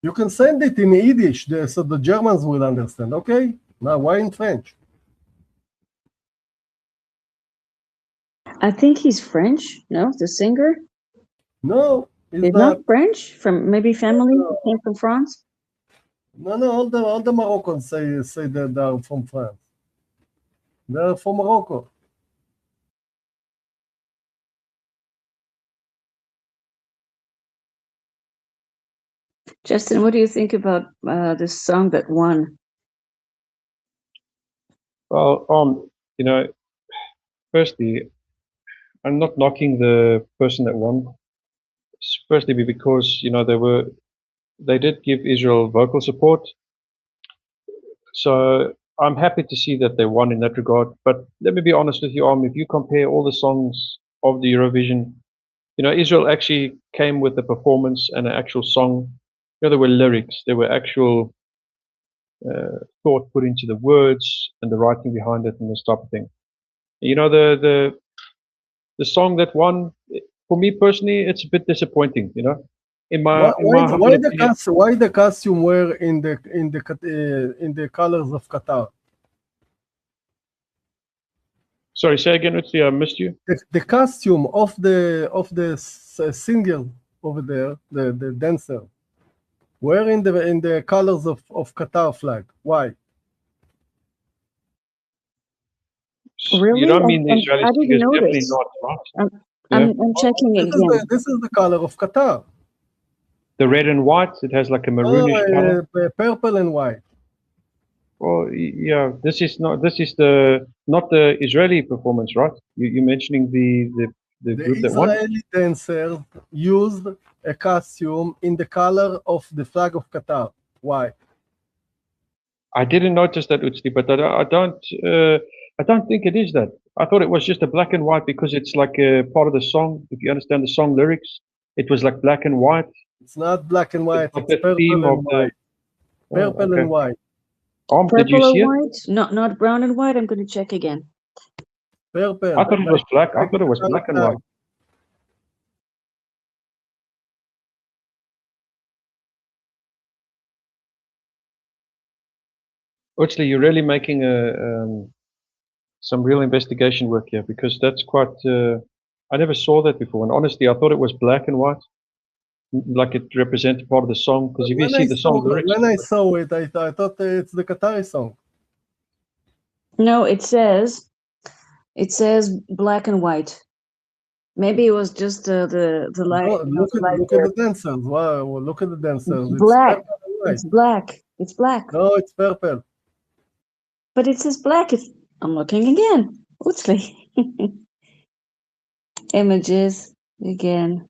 Speaker 2: You can send it in Yiddish, so the Germans will understand. Okay? Now, why in French?
Speaker 1: I think he's French. No, the singer.
Speaker 2: No,
Speaker 1: he's not French. From maybe family came from France.
Speaker 2: No, all the Moroccans say that they are from France. They're from Morocco.
Speaker 1: Justin, what do you think about this song that won?
Speaker 3: Well, you know, firstly, I'm not knocking the person that won. Firstly, because they did give Israel vocal support, so I'm happy to see that they won in that regard. But let me be honest with you, if you compare all the songs of the Eurovision, Israel actually came with a performance and an actual song. There were lyrics, there were actual thought put into the words and the writing behind it and this type of thing. The song that won, for me personally, it's a bit disappointing. In my humble opinion.
Speaker 2: Why the costume were in the colors of Qatar?
Speaker 3: Sorry, say again, Utsli, I missed you.
Speaker 2: The costume of the singer over there, the dancer, were in the colors of Qatar flag. Why?
Speaker 1: Really?
Speaker 3: You don't mean the Israeli
Speaker 1: I didn't
Speaker 3: singers?
Speaker 1: know
Speaker 3: Definitely
Speaker 1: this.
Speaker 3: not, right?
Speaker 1: I'm checking again.
Speaker 2: This is the color of Qatar.
Speaker 3: The red and white, it has like a maroonish color.
Speaker 2: Purple and white.
Speaker 3: Well, yeah, this is not the Israeli performance, right? You're mentioning the group that won?
Speaker 2: The Israeli dancer used a costume in the color of the flag of Qatar. Why?
Speaker 3: I didn't notice that, Utsli, but I don't think it is that. I thought it was just a black and white because it's like a part of the song. If you understand the song lyrics, it was like black and white.
Speaker 2: It's not black and white. It's
Speaker 3: the
Speaker 2: purple
Speaker 3: theme
Speaker 2: and
Speaker 3: of
Speaker 2: white. Purple and white.
Speaker 3: Did you
Speaker 1: Purple or
Speaker 3: see it?
Speaker 1: white? Not brown and white. I'm going to check again.
Speaker 2: Purple.
Speaker 3: I thought it was black. I thought it was black and white. Utsli, you're really making some real investigation work here because that's quite. I never saw that before, and honestly, I thought it was black and white, like it represented part of the song. Because if you see the song lyrics,
Speaker 2: when I saw it, I thought it's the Qatari song.
Speaker 1: No, it says black and white. Maybe it was just the light.
Speaker 2: No, look at the dancers. Wow, look at the dancers.
Speaker 1: Black. It's black. It's black.
Speaker 2: No, it's purple.
Speaker 1: But it says black. I'm looking again. Utsli. Images again.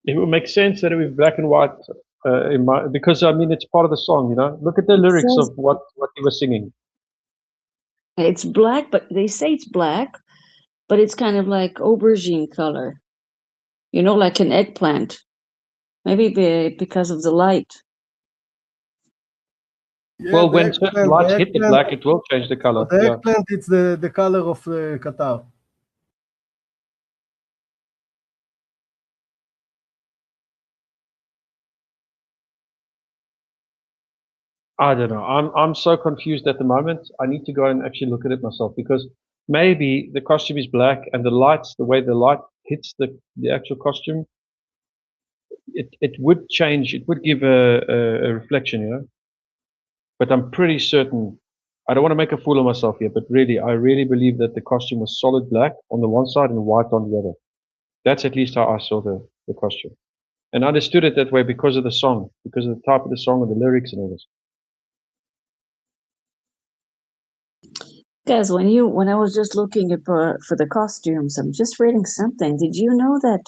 Speaker 3: it would make sense that it would be black and white. Because I mean, it's part of the song. Look at the lyrics of what he was singing.
Speaker 1: It's black, but they say it's black, but it's kind of like aubergine color. Like an eggplant. Maybe because of the light.
Speaker 2: Yeah,
Speaker 3: well, when certain lights hit the black, it will change the color.
Speaker 2: The eggplant, it's the color of Qatar.
Speaker 3: I don't know. I'm so confused at the moment. I need to go and actually look at it myself because maybe the costume is black and the lights, the way the light hits the actual costume, it would change. It would give a reflection, But I'm pretty certain. I don't want to make a fool of myself here, but really, I really believe that the costume was solid black on the one side and white on the other. That's at least how I saw the costume. And I understood it that way because of the song, because of the type of the song and the lyrics and all this.
Speaker 1: Guys, when I was just looking for the costumes, I'm just reading something. Did you know that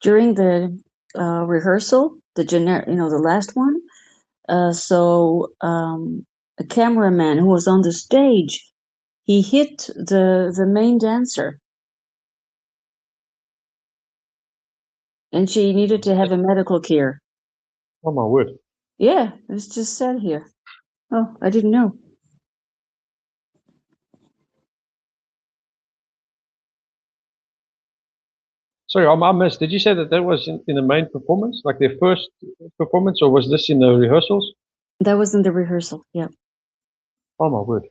Speaker 1: during the rehearsal, the last one, a cameraman who was on the stage, he hit the main dancer, and she needed to have a medical care.
Speaker 3: Oh my word!
Speaker 1: Yeah, it's just said here. Oh, I didn't know.
Speaker 3: Sorry, I missed. Did you say that was in the main performance, like their first performance, or was this in the rehearsals?
Speaker 1: That was in the rehearsal, yeah.
Speaker 3: Oh my word.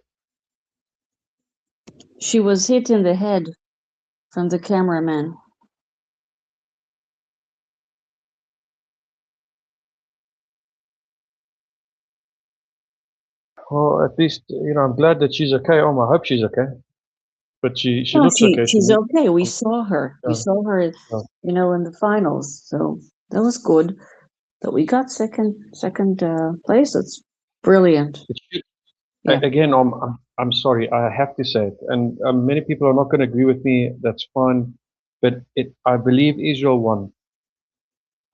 Speaker 1: She was hit in the head from the cameraman.
Speaker 3: Well, at least, I'm glad that she's okay. I hope she's okay. but she
Speaker 1: No,
Speaker 3: looks okay.
Speaker 1: she's okay. We saw her. We
Speaker 3: Yeah.
Speaker 1: saw her,
Speaker 3: Yeah.
Speaker 1: you know, in the finals. So that was good. That we got second place. That's brilliant. Yeah.
Speaker 3: Again, I'm sorry, I have to say it, and many people are not going to agree with me. That's fine, but I believe Israel won.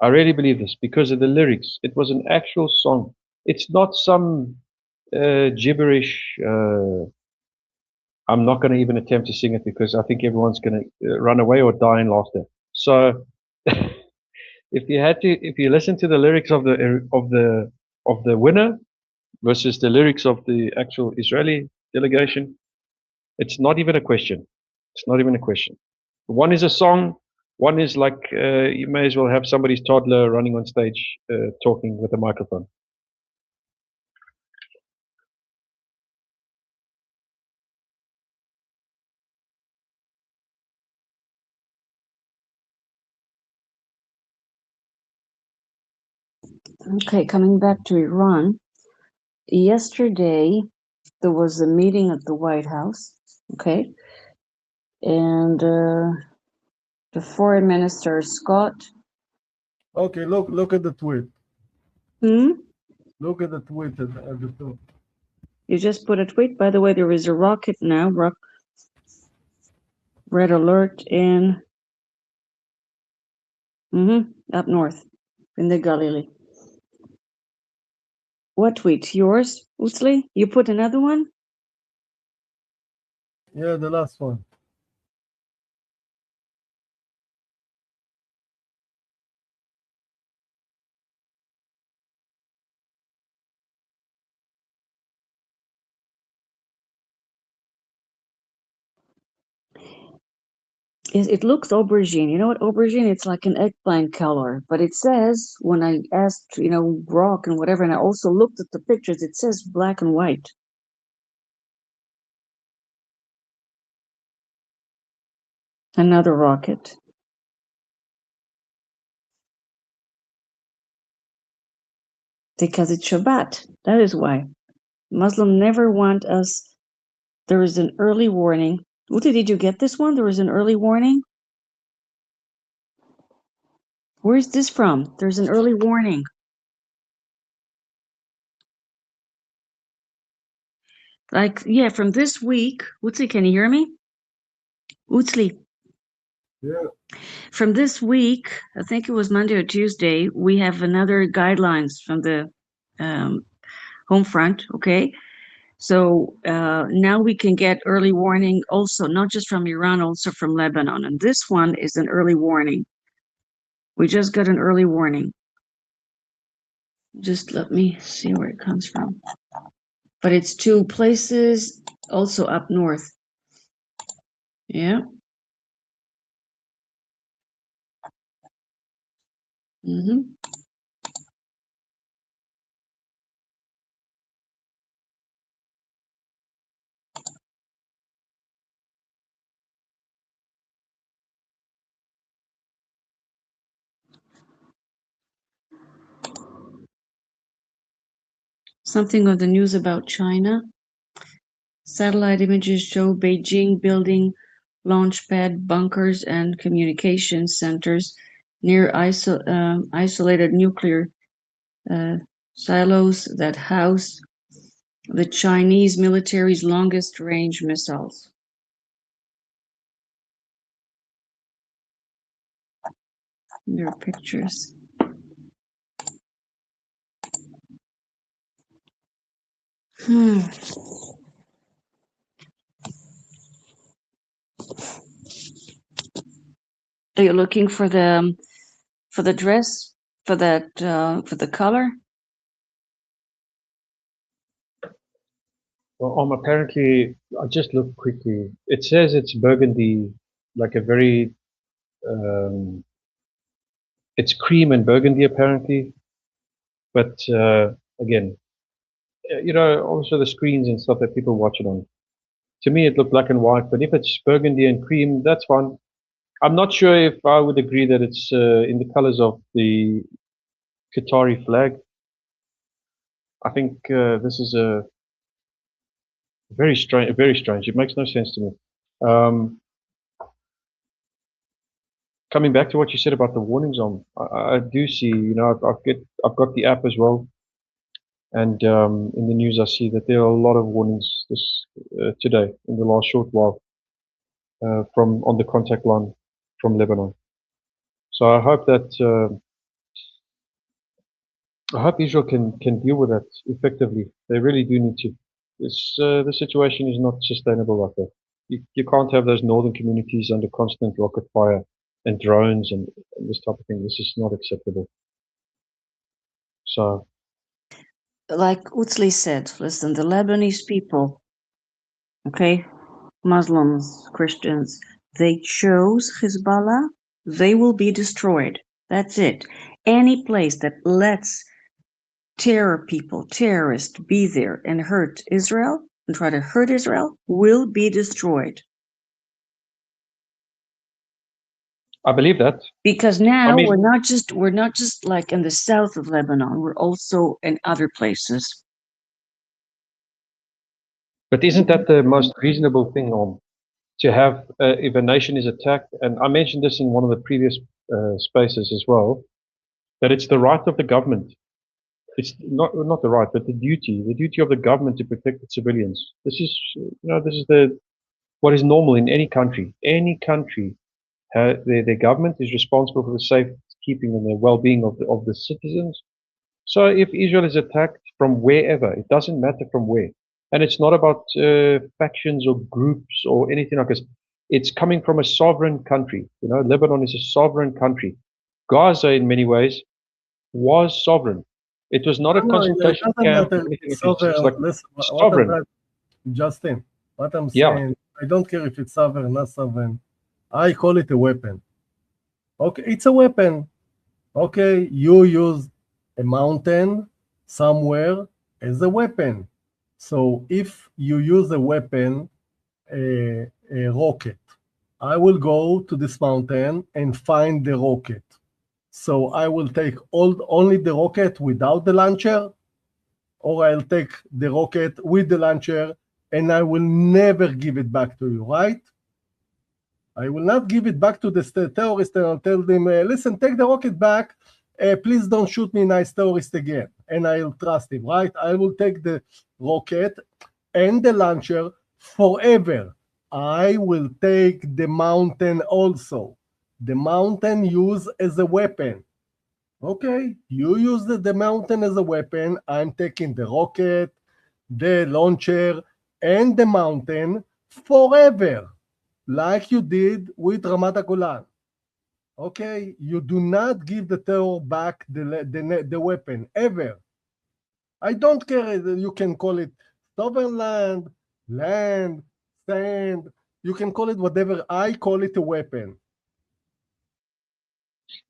Speaker 3: I really believe this because of the lyrics. It was an actual song. It's not some gibberish. I'm not going to even attempt to sing it because I think everyone's going to run away or die in laughter. So, if you listen to the lyrics of the winner versus the lyrics of the actual Israeli delegation, it's not even a question. It's not even a question. One is a song. One is like you may as well have somebody's toddler running on stage talking with a microphone.
Speaker 1: Okay, coming back to Iran. Yesterday there was a meeting at the White House. Okay, and the foreign minister Scott.
Speaker 2: Okay, look at the tweet.
Speaker 1: Hmm.
Speaker 2: Look at the tweet at the top.
Speaker 1: You just put a tweet. By the way, there is a rocket now. Red alert in up north in the Galilee. What tweet? Yours, Utsli? You put another one?
Speaker 2: Yeah, the last one.
Speaker 1: It looks aubergine. You know what aubergine? It's like an eggplant color. But it says, when I asked, you know, rock and whatever, and I also looked at the pictures, it says black and white. Another rocket. Because it's Shabbat. That is why. Muslim never want us. There is an early warning. Uti, did you get this one? There was an early warning? Where's this from? There's an early warning. Like, yeah, from this week. Utsli, can you hear me? Utsli.
Speaker 2: Yeah.
Speaker 1: From this week, I think it was Monday or Tuesday, we have another guidelines from the home front, okay? So now we can get early warning also, not just from Iran, also from Lebanon. And this one is an early warning. We just got an early warning. Just let me see where it comes from. But it's 2 places also up north. Yeah. Something on the news about China. Satellite images show Beijing building launch pad bunkers and communication centers near isolated nuclear silos that house the Chinese military's longest range missiles. There are pictures. Are you looking for the dress, for that for the color?
Speaker 3: Well, apparently, I just looked quickly. It says it's burgundy, like a very, it's cream and burgundy apparently. But again, you know, also the screens and stuff that people watch it on. To me, it looked black and white. But if it's burgundy and cream, that's fine. I'm not sure if I would agree that it's in the colors of the Qatari flag. I think this is a very strange. Very strange. It makes no sense to me. Coming back to what you said about the warnings, I do see. I've got the app as well, and in the news I see that there are a lot of warnings today in the last short while from on the contact line from Lebanon. So I hope that Israel can deal with that effectively. They really do need to. The situation is not sustainable like that. You can't have those northern communities under constant rocket fire and drones and this type of thing. This is not acceptable. So,
Speaker 1: like Utsli said, listen, the Lebanese people, okay, Muslims, Christians, they chose Hezbollah, they will be destroyed. That's it. Any place that lets terrorists be there and hurt Israel and try to hurt Israel will be destroyed.
Speaker 3: I believe that.
Speaker 1: Because now we're not just like in the south of Lebanon, we're also in other places.
Speaker 3: But isn't that the most reasonable thing to have if a nation is attacked? And I mentioned this in one of the previous spaces as well, that it's the right of the government. It's not the right, but the duty of the government to protect its civilians. This is what is normal in any country. Any country, their government is responsible for the safekeeping and the well-being of the citizens. So if Israel is attacked from wherever, it doesn't matter from where, and it's not about factions or groups or anything like this. It's coming from a sovereign country. Lebanon is a sovereign country. Gaza, in many ways, was sovereign. It was not a concentration camp. It's sovereign.
Speaker 2: Justin, what I'm saying, I don't care if it's sovereign or not sovereign. I call it a weapon. Okay, it's a weapon. Okay, you use a mountain somewhere as a weapon. So if you use a weapon, a rocket, I will go to this mountain and find the rocket. So I will take only the rocket without the launcher, or I'll take the rocket with the launcher and I will never give it back to you, right? I will not give it back to the terrorist and I'll tell them, listen, take the rocket back. Please don't shoot me, nice terrorist, again. And I'll trust him, right? I will take the rocket and the launcher forever. I will take the mountain also. The mountain used as a weapon. Okay, you use the mountain as a weapon. I'm taking the rocket, the launcher, and the mountain forever, like you did with Ramat Golan. Okay, you do not give the terror back the weapon, ever. I don't care. You can call it sovereign land, sand. You can call it whatever. I call it a weapon.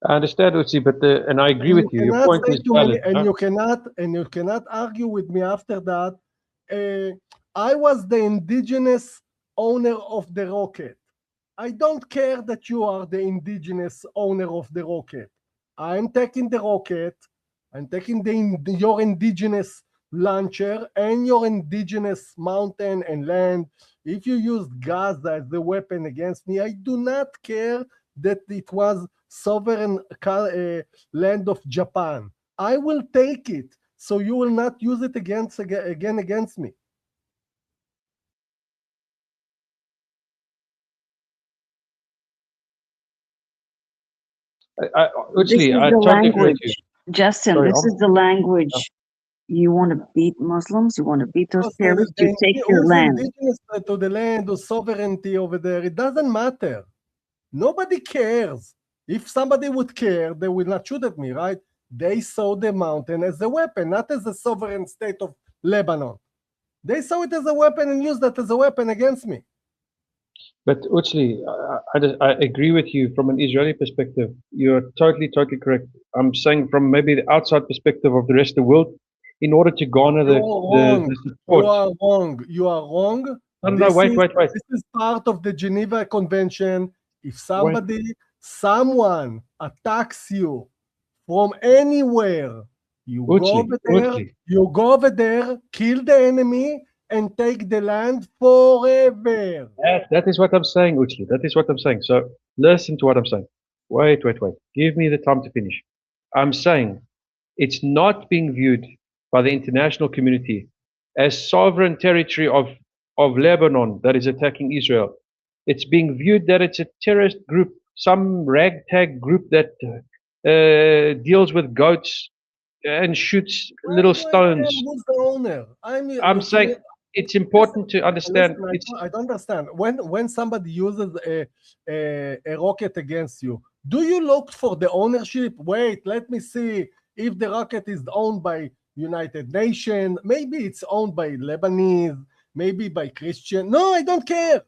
Speaker 3: I understand, Utsi, and I agree with you. Your point is valid.
Speaker 2: You cannot argue with me after that. I was the indigenous owner of the rocket. I don't care that you are the indigenous owner of the rocket. I'm taking the rocket. I'm taking your indigenous launcher and your indigenous mountain and land. If you used Gaza as the weapon against me, I do not care that it was sovereign land of Japan. I will take it, so you will not use it again against me.
Speaker 3: Utsli, I totally agree with you.
Speaker 1: Justin, sorry, this is the language. You want to beat Muslims? You want to beat those terrorists? You take your land.
Speaker 2: Indigenous to the land or sovereignty over there, it doesn't matter. Nobody cares. If somebody would care, they will not shoot at me, right? They saw the mountain as a weapon, not as a sovereign state of Lebanon. They saw it as a weapon and used that as a weapon against me.
Speaker 3: But Utsli, I agree with you from an Israeli perspective. You're totally correct. I'm saying from maybe the outside perspective of the rest of the world, in order to garner the support.
Speaker 2: You are wrong. You are wrong.
Speaker 3: No, wait.
Speaker 2: This is part of the Geneva Convention. If someone attacks you from anywhere, you go over there, kill the enemy, and take the land forever.
Speaker 3: That is what I'm saying, Uchi. That is what I'm saying. So listen to what I'm saying. Wait. Give me the time to finish. I'm saying it's not being viewed by the international community as sovereign territory of Lebanon that is attacking Israel. It's being viewed that it's a terrorist group, some ragtag group that deals with goats and shoots little stones.
Speaker 2: Who's the owner?
Speaker 3: I'm saying it's important to understand.
Speaker 2: Listen, I don't understand. When somebody uses a rocket against you, do you look for the ownership? Wait, let me see if the rocket is owned by United Nations. Maybe it's owned by Lebanese, maybe by Christian. No, I don't care.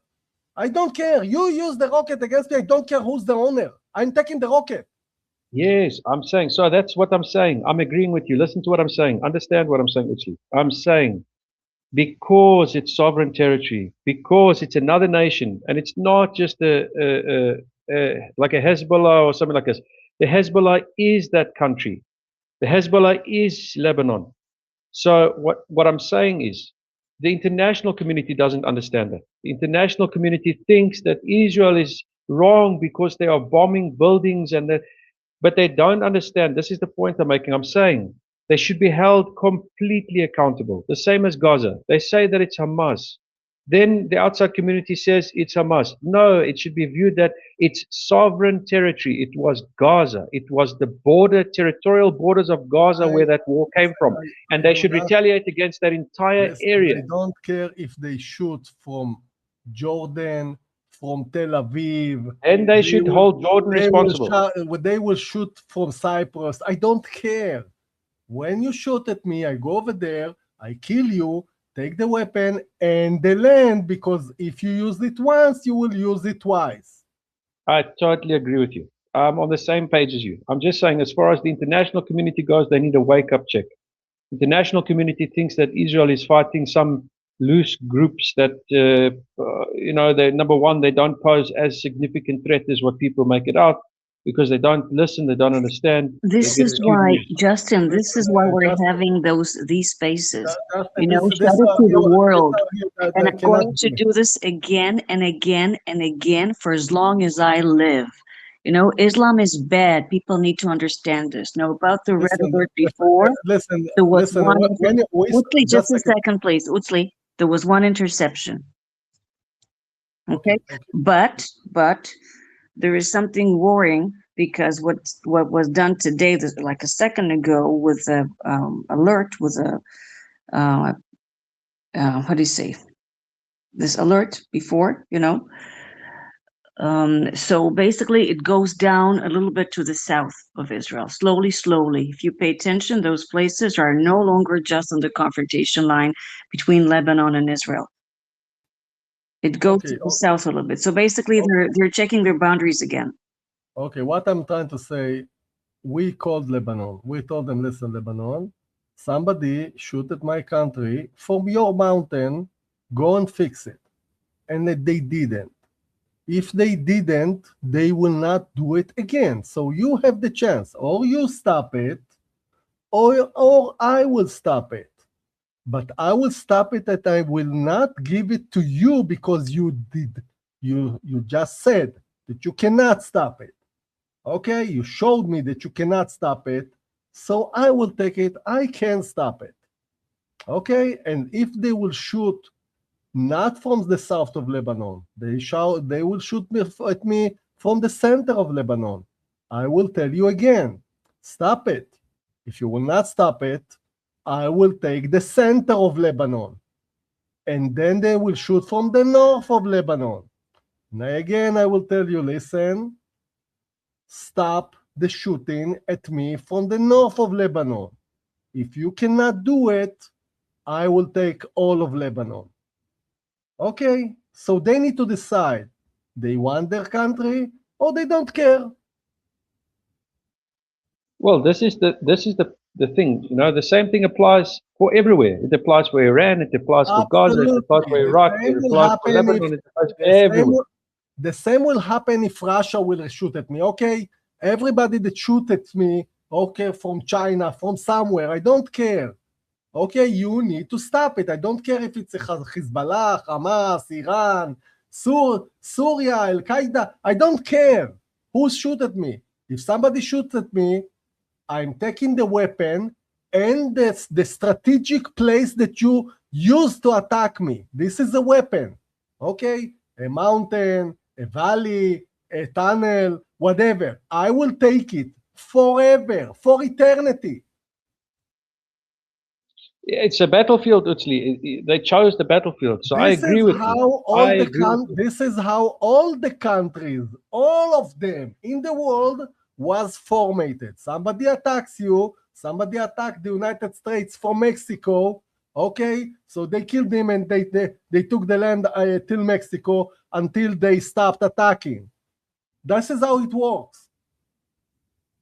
Speaker 2: I don't care. You use the rocket against me. I don't care who's the owner. I'm taking the rocket.
Speaker 3: Yes, I'm saying. So that's what I'm saying. I'm agreeing with you. Listen to what I'm saying. Understand what I'm saying, Uchi. I'm saying because it's sovereign territory, because it's another nation, and it's not just like a Hezbollah or something like this. The Hezbollah is that country. The Hezbollah is Lebanon. So what I'm saying is the international community doesn't understand that. The international community thinks that Israel is wrong because they are bombing buildings but they don't understand. This is the point I'm making. I'm saying they should be held completely accountable. The same as Gaza. They say that it's Hamas. Then the outside community says it's Hamas. No, it should be viewed that it's sovereign territory. It was Gaza. It was the territorial borders of Gaza where that war came from. And they should retaliate against that entire area.
Speaker 2: I don't care if they shoot from Jordan, from Tel Aviv.
Speaker 3: And they should hold Jordan responsible.
Speaker 2: They will shoot from Cyprus. I don't care. When you shoot at me, I go over there, I kill you, take the weapon and the land, because if you use it once, you will use it twice.
Speaker 3: I totally agree with you. I'm on the same page as you. I'm just saying, as far as the international community goes, they need a wake-up check. The international community thinks that Israel is fighting some loose groups that, they number one, they don't pose as significant threat as what people make it out, because they don't listen, they don't understand.
Speaker 1: This is why, Justin, this is why we're having these spaces. Shout out to the world. And I'm going to do this again and again and again for as long as I live. Islam is bad. People need to understand this. Now, about the red alert before, there was one. Utsli, just a second, please. Utsli, there was one interception. Okay, but there is something worrying, because what was done today, like a second ago, with a alert, with a what do you say? This alert before, So basically, it goes down a little bit to the south of Israel, slowly. If you pay attention, those places are no longer just on the confrontation line between Lebanon and Israel. It goes to the south a little bit. So basically, they're checking their boundaries again.
Speaker 2: Okay, what I'm trying to say, we called Lebanon. We told them, listen, Lebanon, somebody shoot at my country from your mountain, go and fix it. And they didn't. If they didn't, they will not do it again. So you have the chance, or you stop it, or I will stop it. But I will stop it, and I will not give it to you because you just said that you cannot stop it. Okay, you showed me that you cannot stop it, so I will take it. I can stop it. Okay, and if they will shoot not from the south of Lebanon, they will shoot at me from the center of Lebanon. I will tell you again, stop it. If you will not stop it, I will take the center of Lebanon. And then they will shoot from the north of Lebanon. Now again, I will tell you, listen, stop the shooting at me from the north of Lebanon. If you cannot do it, I will take all of Lebanon. Okay, so they need to decide. They want their country or they don't care.
Speaker 3: Well, this is the thing. The same thing applies for everywhere. It applies for Iran. It applies for Gaza. It applies for Iraq. It applies for Lebanon. It applies for everywhere.
Speaker 2: The same will happen if Russia will shoot at me. Okay, everybody that shoot at me, okay, from China, from somewhere, I don't care. Okay, you need to stop it. I don't care if it's Hezbollah, Hamas, Iran, Syria, Al-Qaeda. I don't care who shoot at me. If somebody shoots at me, I'm taking the weapon and the strategic place that you use to attack me. This is a weapon, okay? A mountain, a valley, a tunnel, whatever. I will take it forever, for eternity.
Speaker 3: It's a battlefield, Utsli. They chose the battlefield, so I agree with you.
Speaker 2: This is how all the countries, all of them in the world was formatted. Somebody attacks you, somebody attacked the United States from Mexico, okay? So they killed him and they took the land till Mexico until they stopped attacking. This is how it works.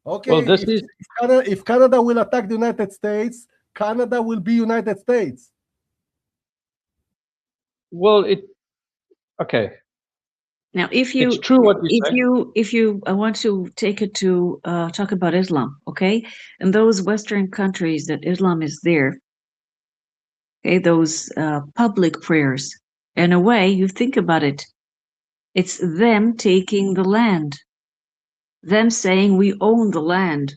Speaker 2: Okay,
Speaker 3: well,
Speaker 2: if Canada will attack the United States, Canada will be United States.
Speaker 3: Well, okay.
Speaker 1: Now, if you,
Speaker 3: it's true what you
Speaker 1: if you want to take it to talk about Islam, okay, in those Western countries that Islam is there, okay, those public prayers, in a way, you think about it, it's them taking the land, them saying we own the land.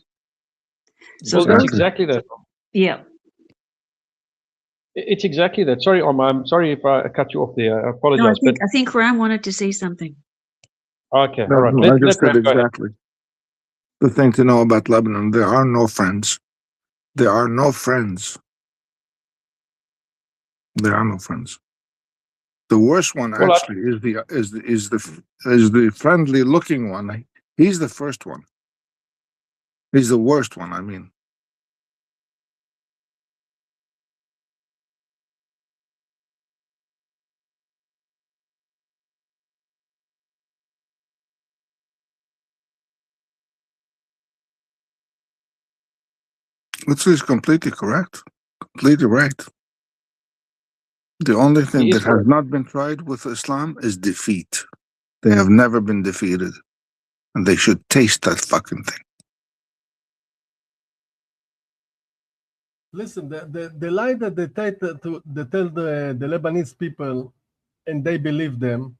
Speaker 3: So well, that's exactly that.
Speaker 1: Yeah.
Speaker 3: It's exactly that. Sorry, Omar, I'm sorry if I cut you off there. I apologize.
Speaker 1: No, I think Ram wanted to say something.
Speaker 3: Okay,
Speaker 4: no,
Speaker 3: all right.
Speaker 4: No, I just said exactly. The thing to know about Lebanon, there are no friends. There are no friends. There are no friends. The worst one actually is the friendly looking one. He's the first one. He's the worst one, I mean. Which is completely correct. Completely right. The only thing that has not been tried with Islam is defeat. They have never been defeated. And they should taste that fucking thing.
Speaker 2: Listen, the lie that they tell the Lebanese people, and they believe them,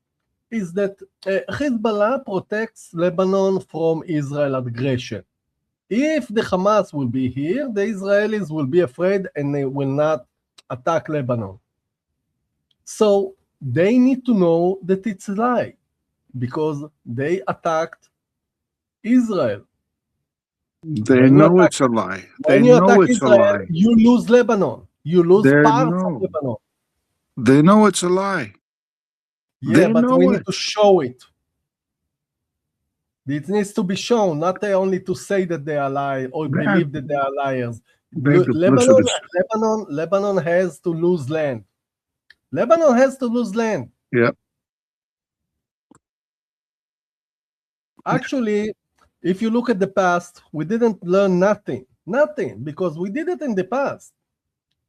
Speaker 2: is that Hezbollah protects Lebanon from Israel aggression. If the Hamas will be here, the Israelis will be afraid and they will not attack Lebanon. So they need to know that it's a lie, because they attacked Israel.
Speaker 4: They know it's a lie.
Speaker 2: When you attack Israel, you lose Lebanon. You lose parts of Lebanon.
Speaker 4: They know it's a lie.
Speaker 2: Yeah, but we need to show it. It needs to be shown, not only to say that they are lying or believe that they are liars. Lebanon has to lose land. Lebanon has to lose land.
Speaker 4: Yeah.
Speaker 2: Actually, if you look at the past, we didn't learn nothing, because we did it in the past.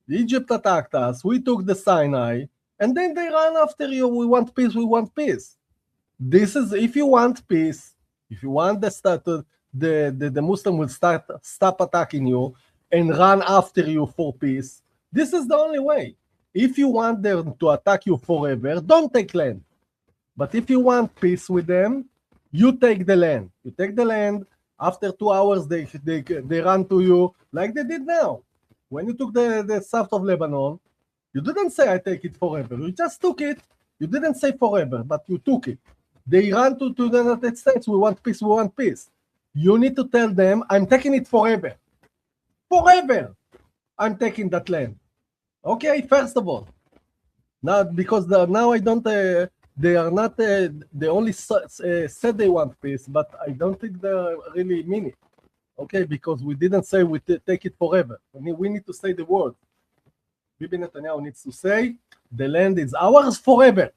Speaker 2: Egypt attacked us, we took the Sinai, and then they ran after you. We want peace, we want peace. This is, if you want peace, if you want the Muslim will stop attacking you and run after you for peace, this is the only way. If you want them to attack you forever, don't take land. But if you want peace with them, you take the land. You take the land. After 2 hours, they run to you like they did now. When you took the south of Lebanon, you didn't say, I take it forever. You just took it. You didn't say forever, but you took it. They ran to the United States. We want peace. We want peace. You need to tell them, I'm taking it forever. Forever. I'm taking that land. Okay, first of all. Now, because now I don't... they are not, they only said they want peace, but I don't think they really mean it. Okay, because we didn't say we take it forever. We need to say the word. Bibi Netanyahu needs to say, the land is ours forever.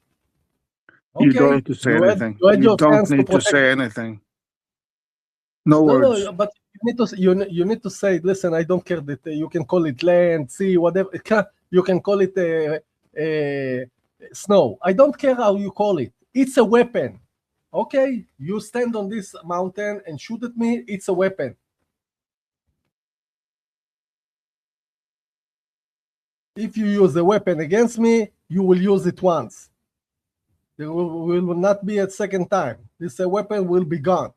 Speaker 2: Okay?
Speaker 4: You don't need to say anything. You don't need to say anything. No words.
Speaker 2: No, but you need to say, listen, I don't care that you can call it land, sea, whatever. You can call it snow. I don't care how you call it. It's a weapon. Okay? You stand on this mountain and shoot at me, it's a weapon. if you use a weapon against me, you will use it once. There will not be a second time. This weapon will be gone.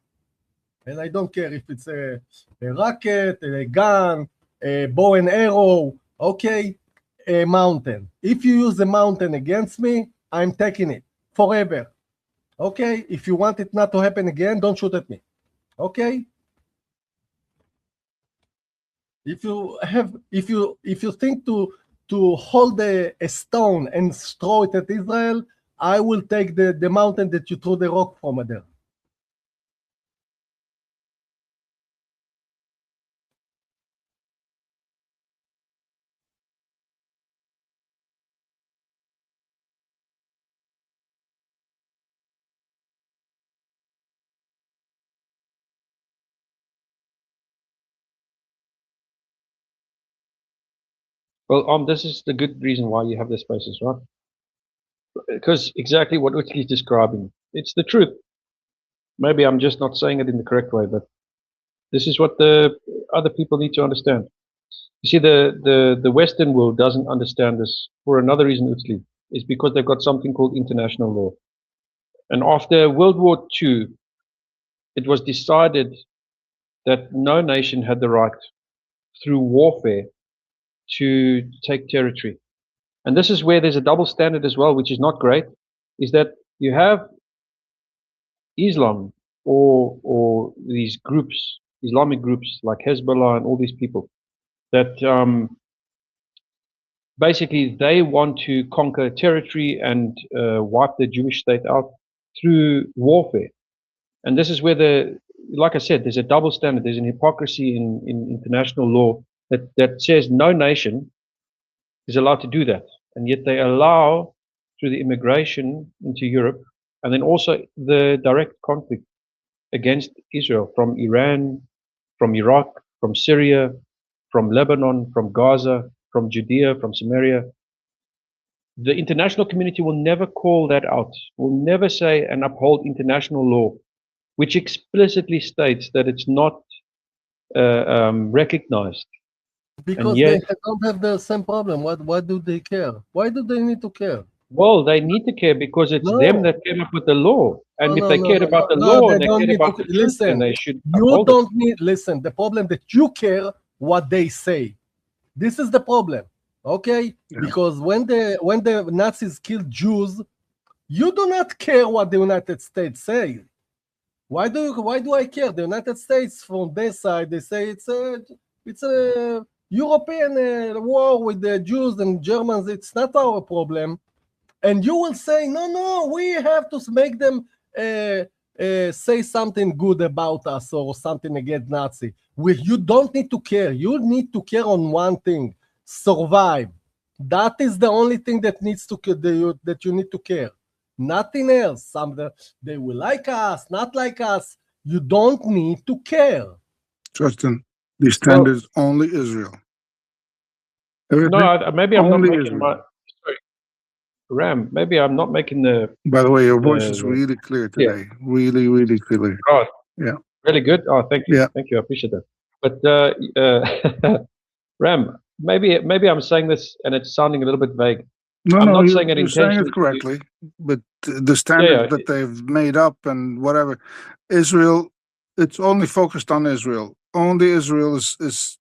Speaker 2: And I don't care if it's a rocket, a gun, a bow and arrow, okay, a mountain. If you use a mountain against me, I'm taking it forever. Okay, if you want it not to happen again, don't shoot at me. Okay. If you think to hold a stone and throw it at Israel, I will take the mountain that you threw the rock from there.
Speaker 3: Well, this is the good reason why you have the spaces, right? Because exactly what Utsky is describing, it's the truth. Maybe I'm just not saying it in the correct way, but this is what the other people need to understand. You see, the Western world doesn't understand this for another reason, Utsky, is because they've got something called international law. And after World War II, it was decided that no nation had the right through warfare to take territory. And this is where there's a double standard as well, which is not great, is that you have Islam or these groups, Islamic groups like Hezbollah and all these people that basically they want to conquer territory and wipe the Jewish state out through warfare. And this is where like I said, there's a double standard. There's an hypocrisy in international law that says no nation is allowed to do that. And yet they allow, through the immigration into Europe, and then also the direct conflict against Israel from Iran, from Iraq, from Syria, from Lebanon, from Gaza, from Judea, from Samaria. The international community will never call that out, will never say and uphold international law, which explicitly states that it's not recognized.
Speaker 2: Because they don't have the same problem. Why do they care? Why do they need to care?
Speaker 3: Well, they need to care because it's them that came up with the law. And if they cared about the law and they cared about the truth, then they should uphold it.
Speaker 2: You don't need, listen, the problem that you care what they say. This is the problem, okay? Yeah. Because when the Nazis killed Jews, you do not care what the United States say. Why do I care? The United States, from their side, they say it's a European war with the Jews and Germans. It's not our problem. And you will say, no, we have to make them say something good about us or something against Nazi. You don't need to care. You need to care on one thing: survive. That is the only thing that that you need to care. Nothing else. They will like us, not like us. You don't need to care.
Speaker 4: Justin, the standard is only Israel.
Speaker 3: Everything, no, maybe I'm not making Israel. Ram, maybe I'm not making the...
Speaker 4: By the way, your voice is really clear today. Yeah. Really, really clear.
Speaker 3: Oh,
Speaker 4: yeah.
Speaker 3: Really good? Oh, thank you.
Speaker 4: Yeah.
Speaker 3: Thank you. I appreciate that. But Ram, maybe I'm saying this and it's sounding a little bit vague.
Speaker 4: No,
Speaker 3: I'm not
Speaker 4: saying it intentionally. You're saying it correctly. But the standard that they've made up and whatever, Israel, it's only focused on Israel. Only Israel is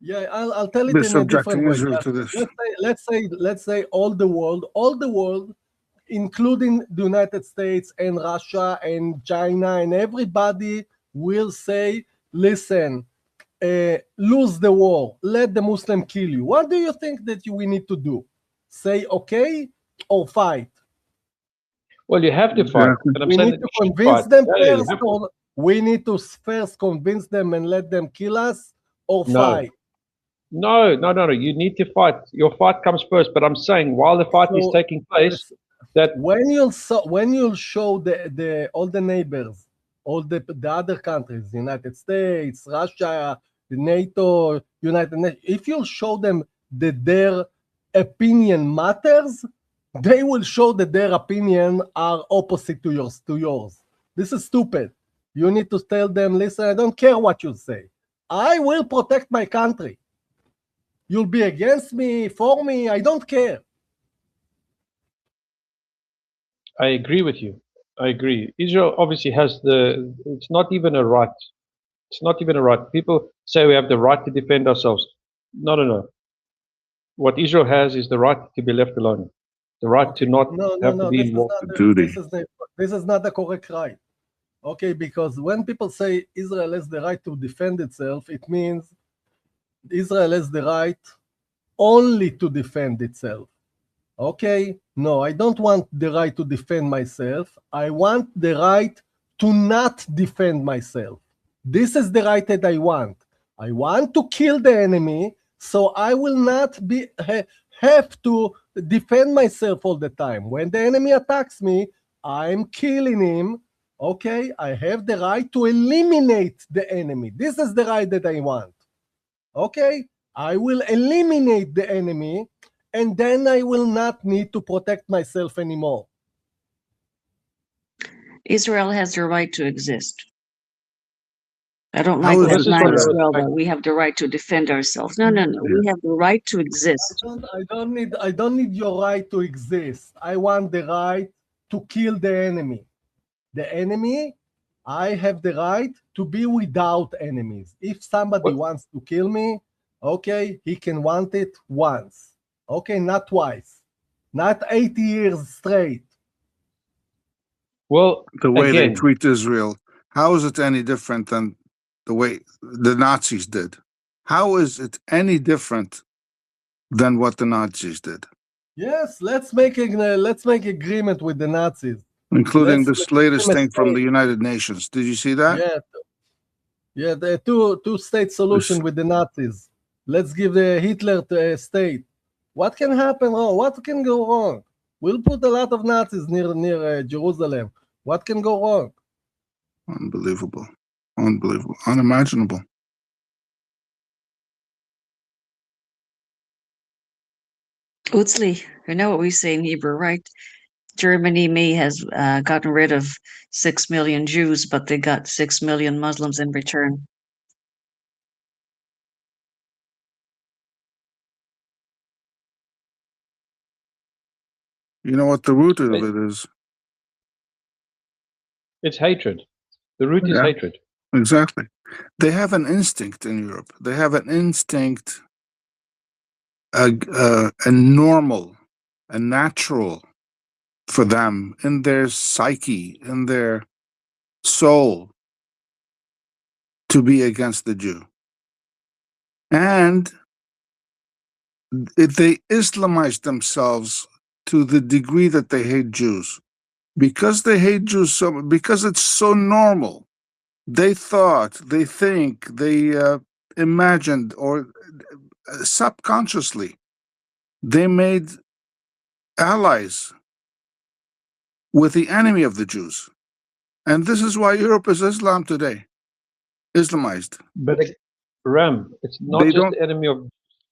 Speaker 2: yeah, I'll tell it in a different way.
Speaker 4: To this.
Speaker 2: Let's say all the world, including the United States and Russia and China and everybody will say, listen, lose the war, let the Muslim kill you. What do you think that we need to do? Say okay or fight?
Speaker 3: Well, you have to fight.
Speaker 2: But we need to convince them first, or we need to first convince them and let them kill us, or fight?
Speaker 3: No. You need to fight. Your fight comes first. But I'm saying while the fight is taking place, that
Speaker 2: when you'll show the all the neighbors, all the other countries, United States, Russia, the NATO, United Nations, if you'll show them that their opinion matters, they will show that their opinion are opposite to yours. This is stupid. You need to tell them, listen, I don't care what you say. I will protect my country. That's the only thing that you need to care. Nothing else.
Speaker 3: No, I maybe I'm not making the
Speaker 2: Nothing else.
Speaker 3: point.
Speaker 2: You need to convince them first, or we need to first convince them and let them kill us, or fight.
Speaker 3: No,
Speaker 2: You'll be against me, for me. I don't care.
Speaker 3: I agree with you. I agree. Israel obviously has it's not even a right. It's not even a right. People say we have the right to defend ourselves. No, no, no. What Israel has is the right to be left alone. The right to not have to be involved.
Speaker 2: This is not the correct right. Okay, because when people say Israel has the right to defend itself, it means Israel has the right only to defend itself. Okay? No, I don't want the right to defend myself. I want the right to not defend myself. This is the right that I want. I want to kill the enemy, so I will not have to defend myself all the time. When the enemy attacks me, I'm killing him. Okay? I have the right to eliminate the enemy. This is the right that I want. Okay? I will eliminate the enemy, and then I will not need to protect myself anymore.
Speaker 1: Israel has the right to exist. I don't like that line as well, that we have the right to defend ourselves. No, no, no. We have the right to exist.
Speaker 2: I don't need your right to exist. I want the right to kill the enemy. The enemy, I have the right to be without enemies. If somebody wants to kill me, okay, he can want it once. Okay, not twice. Not 80 years straight.
Speaker 3: Well,
Speaker 4: the way they treat Israel, how is it any different than the way the Nazis did? How is it any different than what the Nazis did?
Speaker 2: Yes, let's make agreement with the Nazis.
Speaker 4: Including this latest thing from the United Nations. Did you see that?
Speaker 2: Yeah, the two-state solution with the Nazis. Let's give the Hitler to a state. What can happen wrong? What can go wrong? We'll put a lot of Nazis near Jerusalem. What can go wrong?
Speaker 4: Unbelievable. Unbelievable. Unimaginable.
Speaker 1: Utzli, you know what we say in Hebrew, right? Germany may has gotten rid of 6 million Jews, but they got 6 million Muslims in return.
Speaker 4: You know what the root of it is?
Speaker 3: It's hatred. The root is hatred.
Speaker 4: Exactly. They have an instinct in Europe. They have an instinct, a normal, a natural for them in their psyche, in their soul, to be against the Jew. And if they Islamized themselves to the degree that they hate Jews. Because they hate Jews so, because it's so normal, they think, they imagined, or subconsciously, they made allies with the enemy of the Jews. And this is why Europe is Islam today, Islamized.
Speaker 3: But Ram, it's not just the enemy of,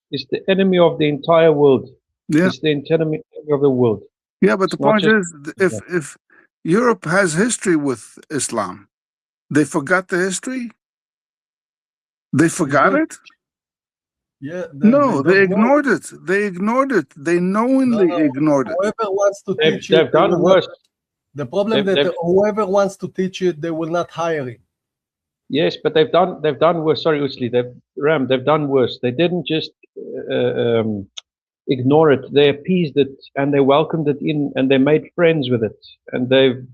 Speaker 3: it's the enemy of the entire world.
Speaker 4: Yeah.
Speaker 3: It's the enemy of the world.
Speaker 4: Yeah, but the point is, if Europe has history with Islam, they forgot the history? They forgot it?
Speaker 2: Yeah.
Speaker 4: No, they ignored it. They ignored it. They knowingly ignored it.
Speaker 2: Whoever wants to teach
Speaker 3: they've done worse.
Speaker 2: The problem that whoever wants to teach it, they will not hire him.
Speaker 3: Yes, but they've done worse. Sorry, Utzli, they've done worse. They didn't just ignore it. They appeased it and they welcomed it in and they made friends with it. And they've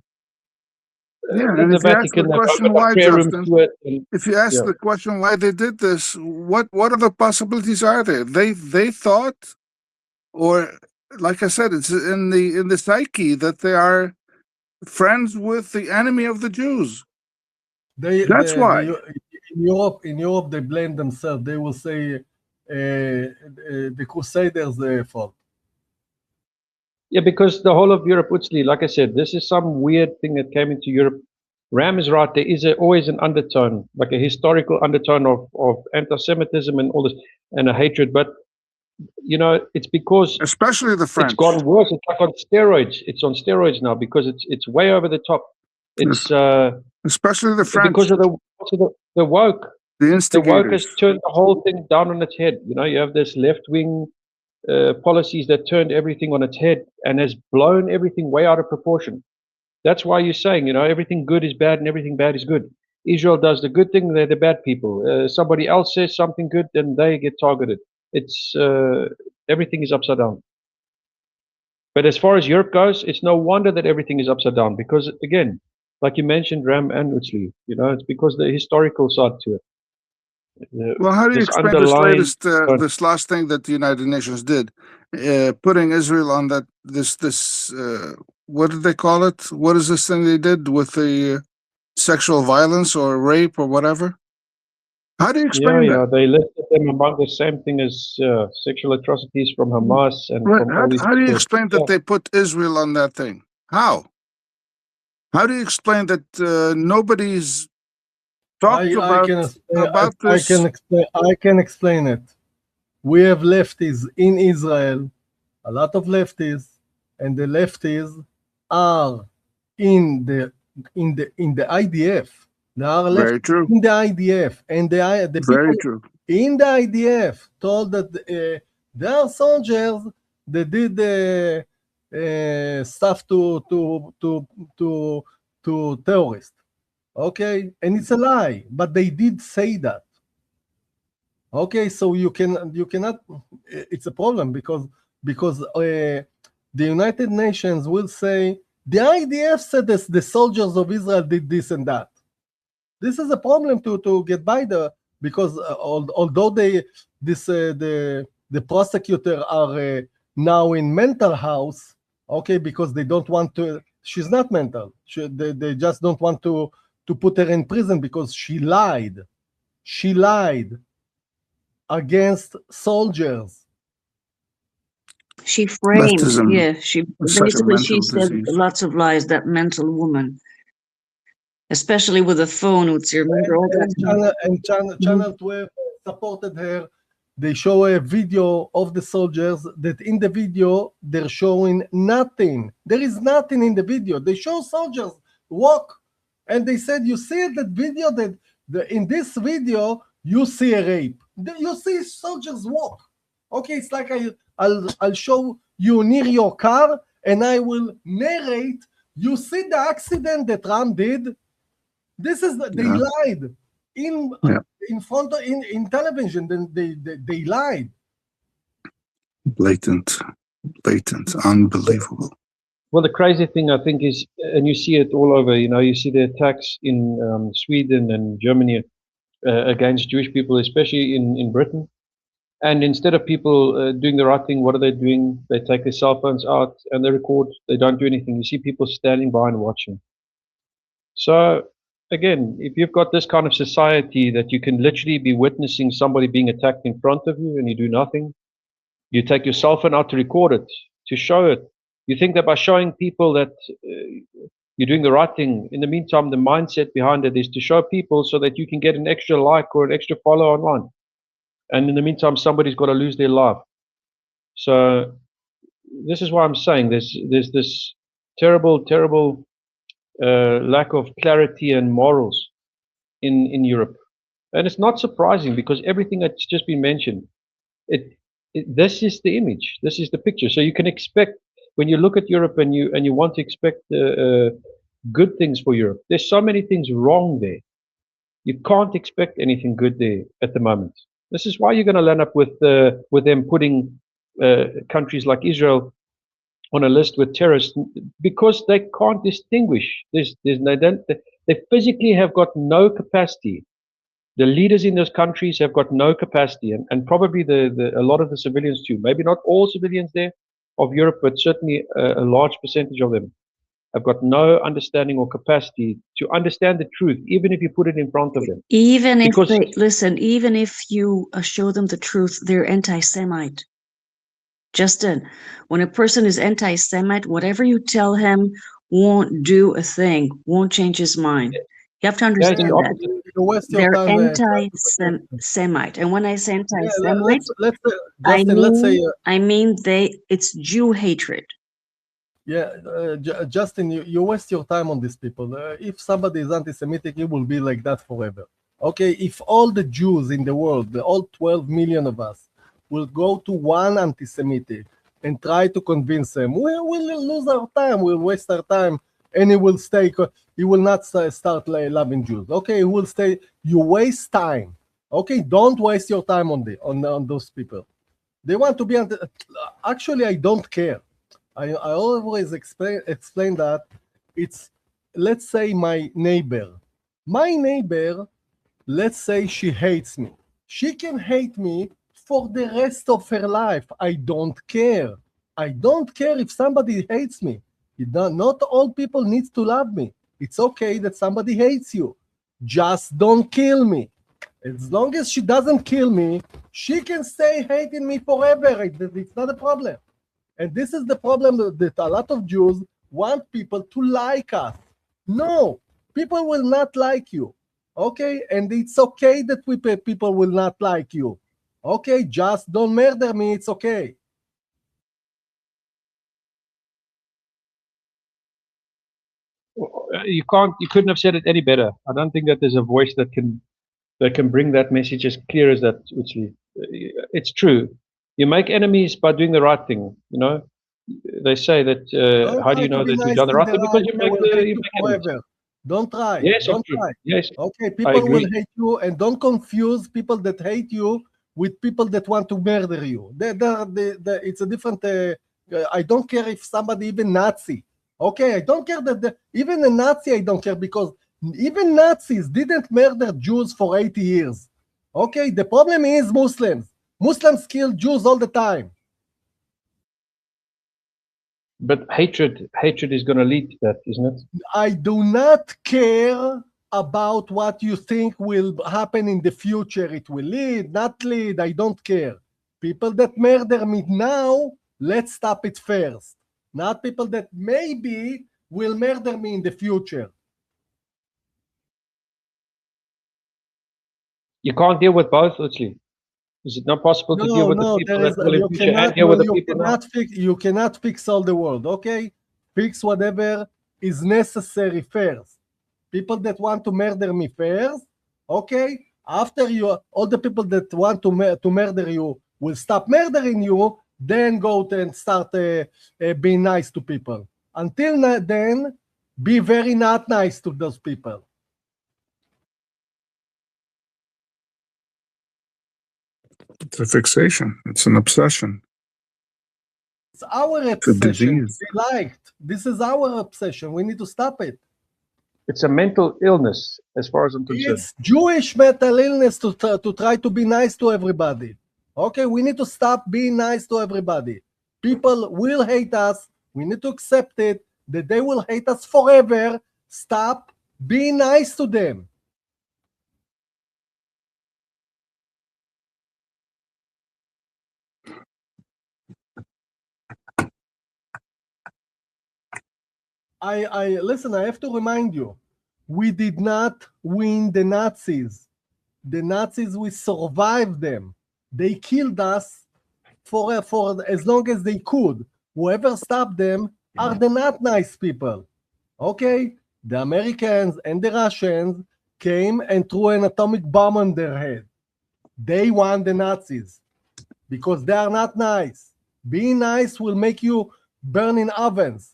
Speaker 4: and
Speaker 3: the
Speaker 4: if you ask the question why, Justin, if you ask the question why they did this, what other possibilities are there? They thought, or like I said, it's in the psyche that they are friends with the enemy of the Jews. That's why.
Speaker 2: In Europe, they blame themselves. They will say the Crusaders' fault.
Speaker 3: Yeah, because the whole of Europe, Utzli, like I said, this is some weird thing that came into Europe. Ram is right. There is always an undertone, like a historical undertone of anti-Semitism and all this, and a hatred. But you know, it's because
Speaker 4: especially the French.
Speaker 3: It's gone worse. It's like on steroids. It's on steroids now because it's way over the top. It's
Speaker 4: especially the French
Speaker 3: because of the woke. The
Speaker 4: instigators.
Speaker 3: woke turned the whole thing down on its head. You know, you have this left-wing policies that turned everything on its head and has blown everything way out of proportion. That's why you're saying, you know, everything good is bad and everything bad is good. Israel does the good thing, they're the bad people. Somebody else says something good, then they get targeted. It's everything is upside down. But as far as Europe goes, it's no wonder that everything is upside down because, again, like you mentioned, Ram and Utsli, you know, it's because the historical side to it.
Speaker 4: Well, how do you
Speaker 3: This
Speaker 4: explain this
Speaker 3: underlying-
Speaker 4: latest, this last thing that the United Nations did, putting Israel on that what did they call it? What is this thing they did with the sexual violence or rape or whatever? How do you explain
Speaker 3: Yeah,
Speaker 4: that?
Speaker 3: they listed them among the same thing as sexual atrocities from Hamas and
Speaker 4: Right.
Speaker 3: from all these
Speaker 4: How do you
Speaker 3: people.
Speaker 4: explain that they put Israel on that thing? How? How do you explain that nobody's talked about this?
Speaker 2: I can explain it. We have lefties in Israel, a lot of lefties, and the lefties are in the IDF. They are
Speaker 4: Very true.
Speaker 2: in the IDF, and the
Speaker 4: Very
Speaker 2: people
Speaker 4: true.
Speaker 2: in the IDF told that there are soldiers that did stuff to terrorists. Okay, and it's a lie, but they did say that. Okay, so you cannot. It's a problem because the United Nations will say the IDF said this, the soldiers of Israel did this and that. This is a problem to get by because although the prosecutor are now in mental house, okay, because they don't want to. She's not mental. They just don't want to put her in prison because she lied. She lied against soldiers.
Speaker 1: She framed,
Speaker 4: Leftism
Speaker 1: yeah. She
Speaker 4: is such a
Speaker 1: basically she
Speaker 4: mental
Speaker 1: said
Speaker 4: disease.
Speaker 1: lots of lies. That mental woman, especially with a phone. With your remember all that.
Speaker 2: Channel 12 supported her. They show a video of the soldiers that in the video they're showing nothing. There is nothing in the video. They show soldiers walk, and they said, "You see that video that in this video you see a rape. You see soldiers walk. Okay, it's like I'll show you near your car, and I will narrate. You see the accident that Ram did. This is they lied in front of in television. Then they lied.
Speaker 4: Blatant, unbelievable.
Speaker 3: Well, the crazy thing I think is, and you see it all over. You know, you see the attacks in Sweden and Germany against Jewish people, especially in Britain. And instead of people doing the right thing, what are they doing? They take their cell phones out and they record. They don't do anything. You see people standing by and watching. So again, if you've got this kind of society that you can literally be witnessing somebody being attacked in front of you and you do nothing, you take your cell phone out to record it, to show it. You think that by showing people that you're doing the right thing, in the meantime, the mindset behind it is to show people so that you can get an extra like or an extra follow online. And in the meantime, somebody's got to lose their life. So this is why I'm saying there's this terrible lack of clarity and morals in Europe. And it's not surprising because everything that's just been mentioned, this is the image, this is the picture. So you can expect, when you look at Europe and you want to expect good things for Europe, there's so many things wrong there. You can't expect anything good there at the moment. This is why you're going to land up with them putting countries like Israel on a list with terrorists, because they can't distinguish. They physically have got no capacity. The leaders in those countries have got no capacity, and probably a lot of the civilians too. Maybe not all civilians there of Europe, but certainly a large percentage of them have got no understanding or capacity to understand the truth, even if you put it in front of them.
Speaker 1: Even if they listen, even if you show them the truth, they're anti-Semite. Justin, when a person is anti-Semite, whatever you tell him won't do a thing, won't change his mind. You have to understand that. They're anti-Semite. And when I say anti-Semite, I mean it's Jew hatred.
Speaker 2: Yeah, Justin, you waste your time on these people. If somebody is anti-Semitic, it will be like that forever. Okay, if all the Jews in the world, all 12 million of us, will go to one anti-Semitic and try to convince him, we'll lose our time, we'll waste our time, and he will stay, he will not start loving Jews. Okay, he will stay, you waste time. Okay, don't waste your time on those people. They want to be, actually, I don't care. I always explain that it's, let's say my neighbor, let's say she hates me. She can hate me for the rest of her life. I don't care. I don't care if somebody hates me. Not all people need to love me. It's okay that somebody hates you. Just don't kill me. As long as she doesn't kill me, she can stay hating me forever. It's not a problem. And this is the problem that a lot of Jews want people to like us. No, people will not like you. Okay, and it's okay that people will not like you. Okay, just don't murder me, it's okay.
Speaker 3: You couldn't have said it any better. I don't think that there's a voice that can bring that message as clear as that, Utsli. It's true. You make enemies by doing the right thing, you know. They say that, how do you know that you've done the right thing? Because you make enemies.
Speaker 2: Don't try.
Speaker 3: Yes,
Speaker 2: don't try.
Speaker 3: Yes.
Speaker 2: Okay, people will hate you, and don't confuse people that hate you with people that want to murder you. It's a different. I don't care if somebody even Nazi. Okay, I don't care that even a Nazi. I don't care because even Nazis didn't murder Jews for 80 years. Okay, the problem is Muslims. Muslims kill Jews all the time.
Speaker 3: But hatred is going to lead to that, isn't it?
Speaker 2: I do not care about what you think will happen in the future. It will lead, not lead. I don't care. People that murder me now, let's stop it first. Not people that maybe will murder me in the future.
Speaker 3: You can't deal with both, Utsli. Is it not possible to deal with the people that will in future and deal with the people now?
Speaker 2: You cannot fix all the world, okay? Fix whatever is necessary first. People that want to murder me first, okay? After all the people that want to murder you will stop murdering you, then go and start being nice to people. Until then, be very not nice to those people.
Speaker 4: It's a fixation. It's an obsession.
Speaker 2: It's our obsession. This is our obsession. We need to stop it.
Speaker 3: It's a mental illness, as far as I'm concerned.
Speaker 2: It's Jewish mental illness to try to be nice to everybody. Okay, we need to stop being nice to everybody. People will hate us. We need to accept it, that they will hate us forever. Stop being nice to them. Listen, I have to remind you, we did not win the Nazis. The Nazis, we survived them. They killed us for as long as they could. Whoever stopped them are the not nice people. Okay? The Americans and the Russians came and threw an atomic bomb on their head. They won the Nazis because they are not nice. Being nice will make you burn in ovens.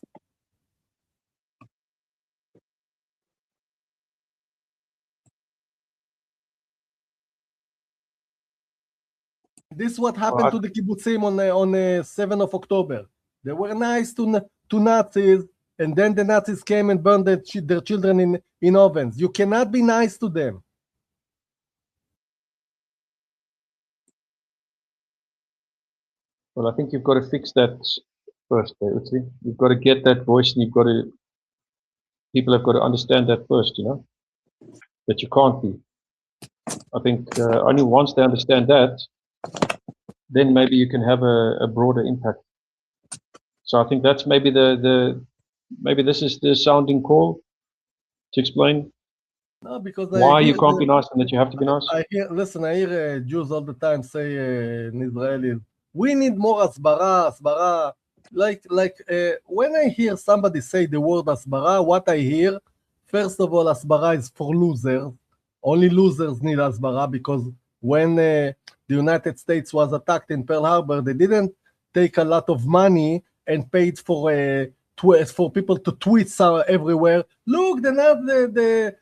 Speaker 2: This is what happened to the kibbutzim on 7th of October. They were nice to Nazis, and then the Nazis came and burned their children in ovens. You cannot be nice to them.
Speaker 3: Well, I think you've got to fix that first, Utsli. You've got to get that voice, and people have got to understand that first, you know, that you can't be. I think only once they understand that, then maybe you can have a broader impact. So I think that's maybe maybe this is the sounding call to explain why you can't be nice and that you have to be nice.
Speaker 2: I hear Jews all the time say in Israelis, we need more asbara. Like when I hear somebody say the word asbara, what I hear, first of all, asbara is for losers. Only losers need Hasbara, because when the United States was attacked in Pearl Harbor, they didn't take a lot of money and paid for people to tweet everywhere. Look, the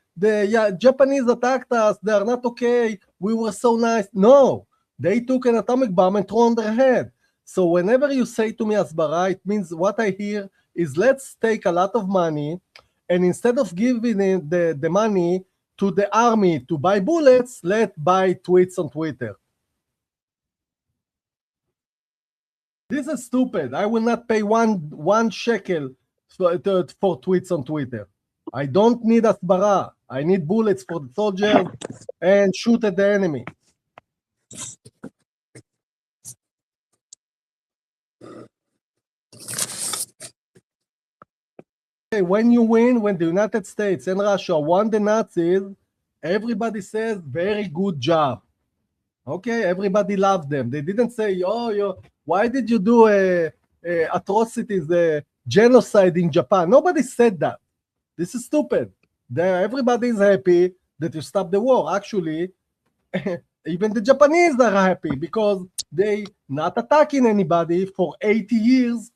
Speaker 2: Japanese attacked us. They are not okay. We were so nice. No, they took an atomic bomb and threw on their head. So whenever you say to me Hasbara, it means what I hear is let's take a lot of money, and instead of giving the money to the army to buy bullets, let's buy tweets on Twitter. This is stupid. I will not pay one shekel for tweets on Twitter. I don't need Hasbara. I need bullets for the soldiers and shoot at the enemy. When you win, when the United States and Russia won the Nazis, everybody says, very good job. Okay, everybody loved them. They didn't say, oh, why did you do atrocities, genocide in Japan? Nobody said that. This is stupid. Everybody is happy that you stopped the war. Actually, even the Japanese are happy because they not attacking anybody for 80 years,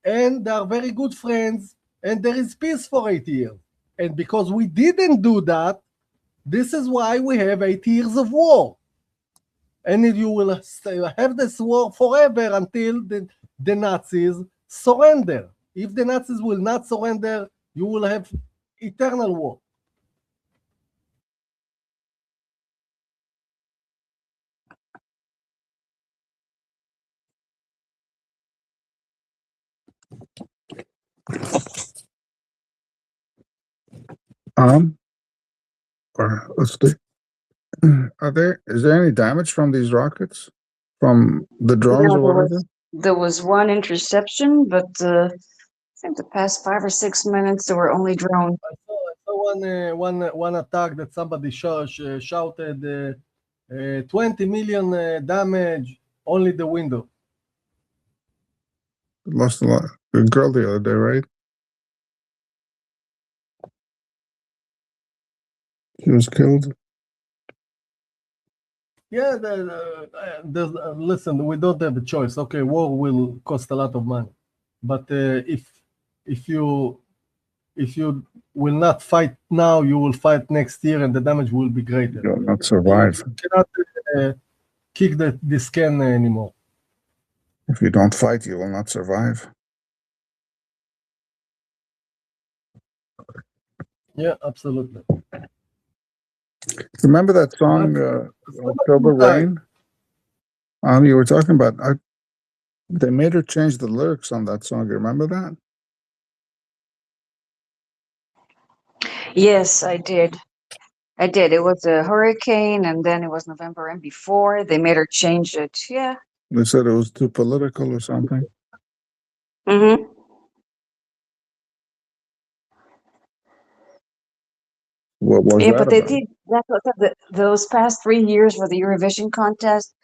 Speaker 2: and they are very good friends, and there is peace for 80 years. And because we didn't do that, this is why we have 80 years of war. And you will have this war forever until the Nazis surrender. If the Nazis will not surrender, you will have eternal war.
Speaker 4: Or let's see. Is there any damage from these rockets? From the drones or whatever?
Speaker 1: There was one interception, but I think the past 5 or 6 minutes there were only drones.
Speaker 2: I saw one attack that somebody shouted 20 million damage, only the window.
Speaker 4: Lost a lot. A girl the other day, right? She was killed.
Speaker 2: Yeah, listen, we don't have a choice. Okay, war will cost a lot of money, but if you will not fight now, you will fight next year, and the damage will be greater.
Speaker 4: You will not survive.
Speaker 2: You cannot kick this can anymore.
Speaker 4: If you don't fight, you will not survive.
Speaker 2: Yeah, absolutely.
Speaker 4: Remember that song, October Rain? You were talking about, they made her change the lyrics on that song. You remember that?
Speaker 1: Yes, I did. It was a hurricane, and then it was November and before. They made her change it. Yeah.
Speaker 4: They said it was too political or something.
Speaker 1: Mm-hmm.
Speaker 4: What was
Speaker 1: Yeah,
Speaker 4: that
Speaker 1: but they
Speaker 4: about?
Speaker 1: did. That's what those past 3 years for the Eurovision contest.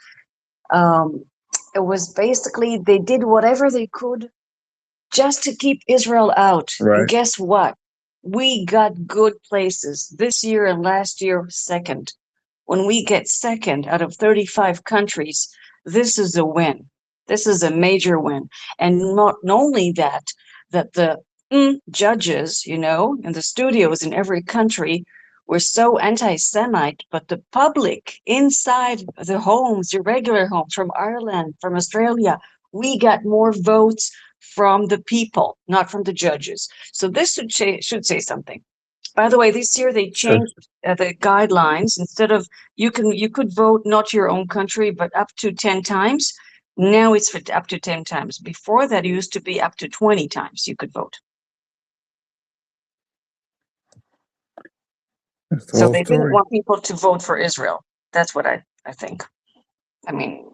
Speaker 1: It was basically they did whatever they could just to keep Israel out.
Speaker 4: Right.
Speaker 1: And guess what? We got good places this year and last year second. When we get second out of 35 countries, this is a win. This is a major win. And not only that the judges, in the studios in every country were so anti-Semite, but the public inside the homes, your regular homes from Ireland, from Australia, we got more votes from the people, not from the judges. So this should say something. By the way, this year they changed the guidelines. Instead of you could vote not your own country, but up to 10 times. Now it's for up to 10 times. Before that, it used to be up to 20 times you could vote. So they didn't want people to vote for Israel. That's what I think. I mean,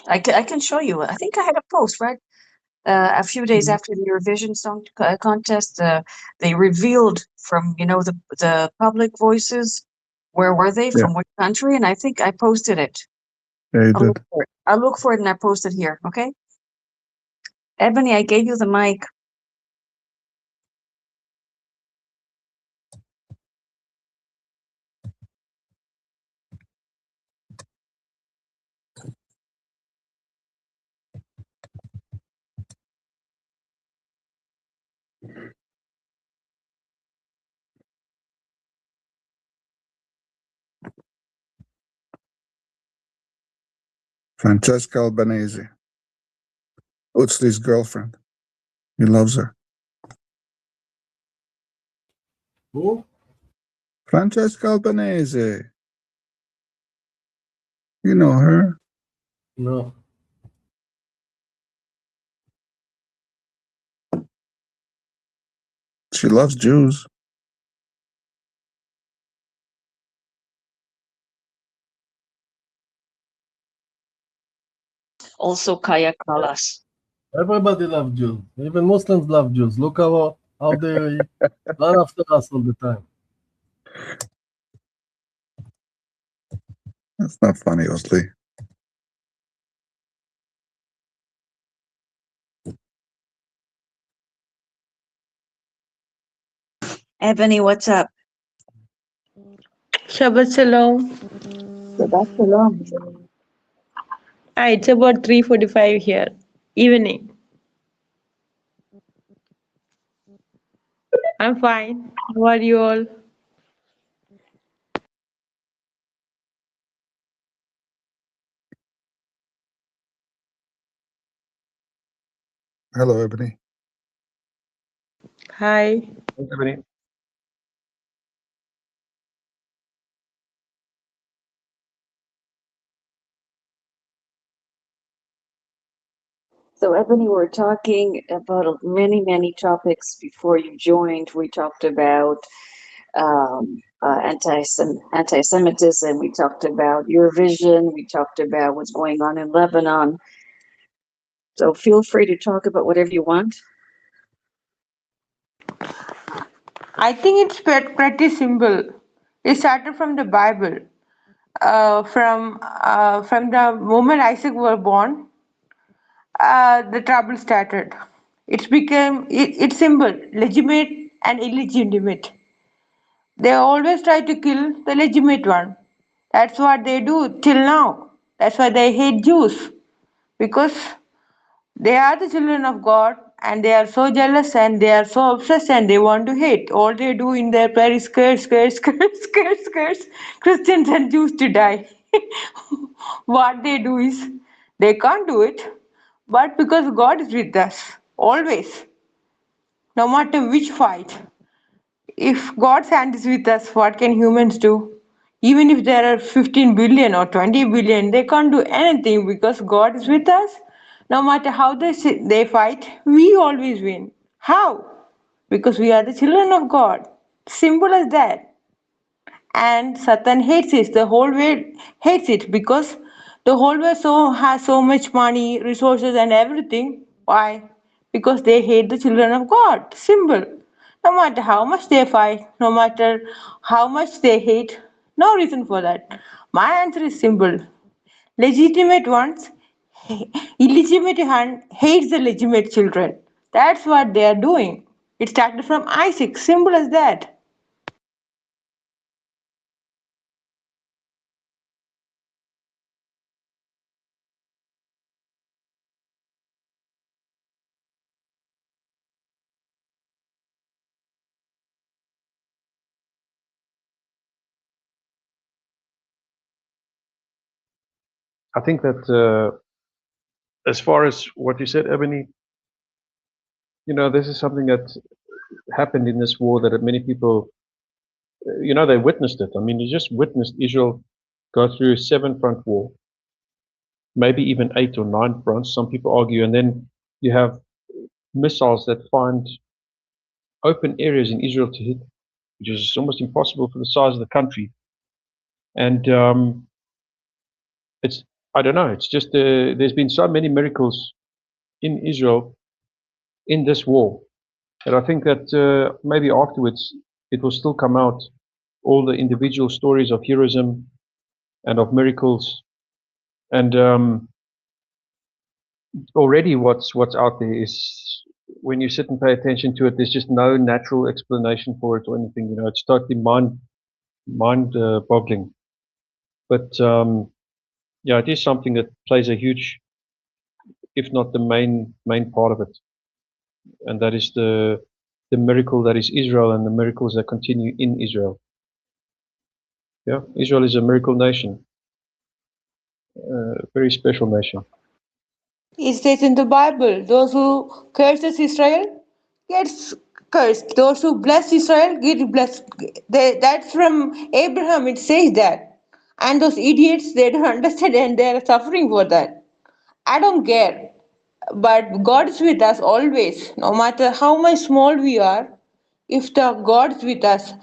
Speaker 1: I can show you. I think I had a post, right? A few days after the Eurovision Song Contest, they revealed from, the public voices, where were they, from what country, and I think I posted it.
Speaker 4: Yeah, you did.
Speaker 1: I'll look for it and I post it here, okay? Ebony, I gave you the mic.
Speaker 4: Francesca Albanese. Utsli's girlfriend. He loves her.
Speaker 2: Who?
Speaker 4: Francesca Albanese. You know her.
Speaker 2: No.
Speaker 4: She loves Jews.
Speaker 1: Also Kaya Kalas.
Speaker 2: Everybody loves Jews. Even Muslims love Jews. Look how they run after us all the time.
Speaker 4: That's not funny, Usli.
Speaker 1: Ebony, what's up?
Speaker 5: Shabbat Shalom.
Speaker 1: Shabbat Shalom.
Speaker 5: It's about 3:45 here, evening. I'm fine. How are you all?
Speaker 4: Hello, Ebony.
Speaker 5: Hi.
Speaker 3: Thanks, Ebony.
Speaker 1: So, Ebony, we're talking about many topics before you joined. We talked about anti-Semitism. We talked about Eurovision. We talked about what's going on in Lebanon. So feel free to talk about whatever you want.
Speaker 5: I think it's pretty simple. It started from the Bible. From the moment Isaac was born, the trouble started. It's simple, legitimate and illegitimate. They always try to kill the legitimate one. That's what they do till now. That's why they hate Jews, because they are the children of God and they are so jealous and they are so obsessed and they want to hate. All they do in their prayer is curse, Christians and Jews to die. What they do is they can't do it, but because God is with us, always, no matter which fight. If God's hand is with us, what can humans do? Even if there are 15 billion or 20 billion, they can't do anything because God is with us. No matter how they fight, we always win. How? Because we are the children of God. Simple as that. And Satan hates it. The whole world hates it because the whole world has so much money, resources, and everything. Why? Because they hate the children of God. Simple. No matter how much they fight, no matter how much they hate, no reason for that. My answer is simple. Legitimate ones, illegitimate hand hates the legitimate children. That's what they are doing. It started from Isaac. Simple as that.
Speaker 3: I think that as far as what you said, Ebony, this is something that happened in this war that many people, they witnessed it. I mean, you just witnessed Israel go through a 7-front war, maybe even 8 or 9 fronts. Some people argue, and then you have missiles that find open areas in Israel to hit, which is almost impossible for the size of the country. And I don't know, it's just there's been so many miracles in Israel in this war that I think that maybe afterwards it will still come out, all the individual stories of heroism and of miracles. And already what's out there is, when you sit and pay attention to it, there's just no natural explanation for it or anything. It's totally mind-boggling. But yeah, it is something that plays a huge, if not the main part of it, and that is the miracle that is Israel and the miracles that continue in Israel. Yeah, Israel is a miracle nation, very special nation.
Speaker 5: It says in the Bible, those who curses Israel gets cursed. Those who bless Israel get blessed. That's from Abraham. It says that. And those idiots, they don't understand and they're suffering for that. I don't care. But God is with us always, no matter how much small we are. If the God is with us,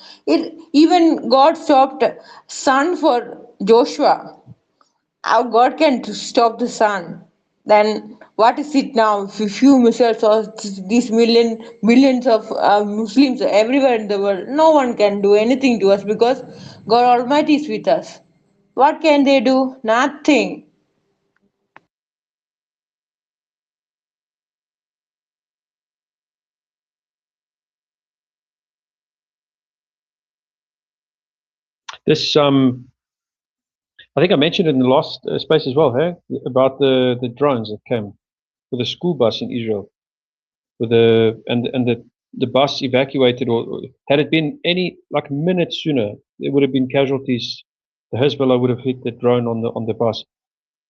Speaker 5: even God stopped sun for Joshua. Our God can stop the sun. Then what is it now? Few missiles or these millions of Muslims everywhere in the world. No one can do anything to us because God Almighty is with us. What can they do? Nothing.
Speaker 3: This I think I mentioned it in the last space as well, hey, about the drones that came with the school bus in Israel, with the bus evacuated, or had it been any like minutes sooner, there would have been casualties. The Hezbollah would have hit the drone on the bus.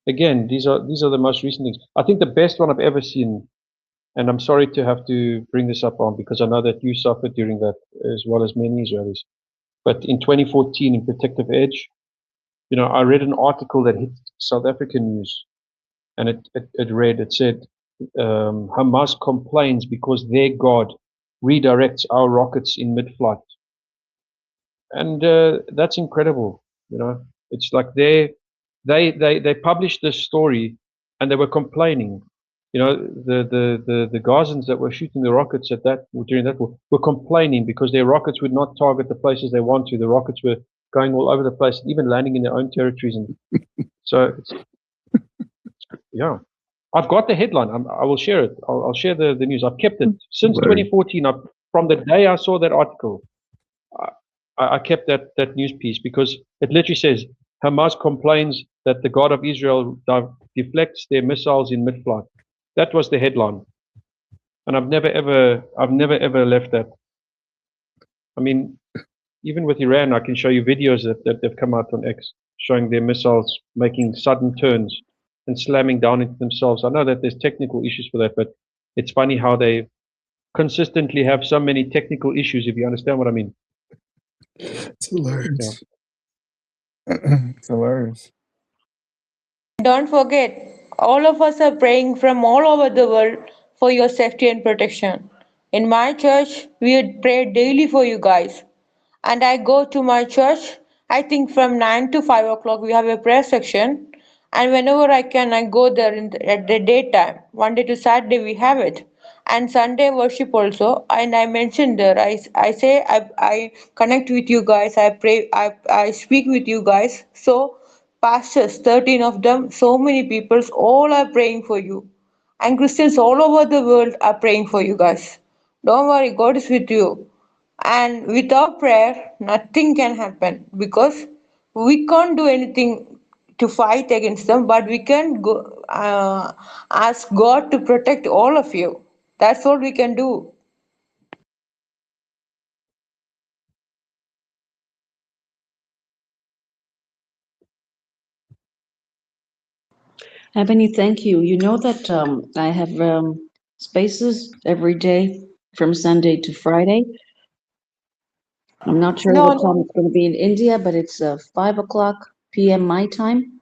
Speaker 3: Again, these are the most recent things. I think the best one I've ever seen, and I'm sorry to have to bring this up on because I know that you suffered during that as well as many Israelis. But in 2014 in Protective Edge, you know, I read an article that hit South African news, and it said Hamas complains because their God redirects our rockets in mid-flight, and that's incredible. You know, it's like they published this story, and they were complaining. You know, the Gazans that were shooting the rockets at that during that war were complaining because their rockets would not target the places they want to. The rockets were going all over the place, even landing in their own territories, and so yeah. I've got the headline. I will share it. I'll share the news. I've kept it since 2014. From the day I saw that article, I kept that news piece because it literally says Hamas complains that the God of Israel deflects their missiles in mid-flight. That was the headline, and I've never ever left that. I mean, even with Iran, I can show you videos that they've come out on X showing their missiles making sudden turns and slamming down into themselves. I know that there's technical issues for that, but it's funny how they consistently have so many technical issues, if you understand what I mean.
Speaker 4: It's hilarious. Yeah. It's hilarious.
Speaker 5: Don't forget, all of us are praying from all over the world for your safety and protection. In my church, we pray daily for you guys. And I go to my church, I think from 9 to 5 o'clock, we have a prayer section. And whenever I can, I go there at the daytime. Monday to Saturday, we have it. And Sunday worship also. And I mentioned there, I say I connect with you guys, I pray, I speak with you guys. So, pastors, 13 of them, so many people, all are praying for you. And Christians all over the world are praying for you guys. Don't worry, God is with you. And without prayer, nothing can happen because we can't do anything to fight against them, but we can go, ask God to protect all of you. That's all we can do.
Speaker 1: Ebony, thank you. You know that I have spaces every day from Sunday to Friday. I'm not sure
Speaker 5: No,
Speaker 1: what time
Speaker 5: no.
Speaker 1: it's going to be in India, but it's 5 o'clock p.m. my time.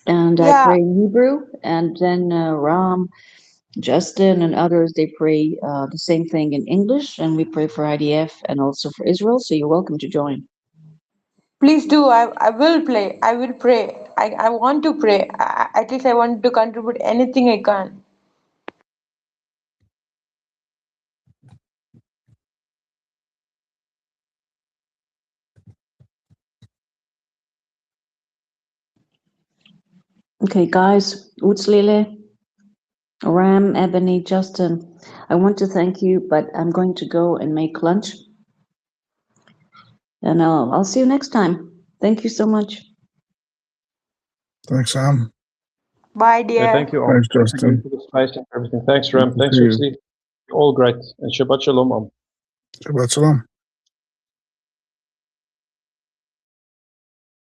Speaker 1: And I
Speaker 5: Yeah,
Speaker 1: pray in Hebrew, and then Ram, Justin, and others, they pray the same thing in English, and we pray for IDF and also for Israel. So you're welcome to join.
Speaker 5: please do. I will play. I will pray. I want to pray. At least I want to contribute anything I can.
Speaker 1: Okay, guys, Utzlile, Ram, Ebony, Justin, I want to thank you, but I'm going to go and make lunch. And I'll see you next time. Thank you so much.
Speaker 4: Thanks, Sam.
Speaker 5: Bye,
Speaker 3: Yeah,
Speaker 5: dear.
Speaker 3: thank you,
Speaker 4: Thanks,
Speaker 3: Thank you
Speaker 4: Justin.
Speaker 3: for the space and everything. Thanks, Ram.
Speaker 4: Good to
Speaker 3: Thanks,
Speaker 4: see you.
Speaker 3: Utsli. All great. And Shabbat Shalom.
Speaker 4: Shabbat Shalom.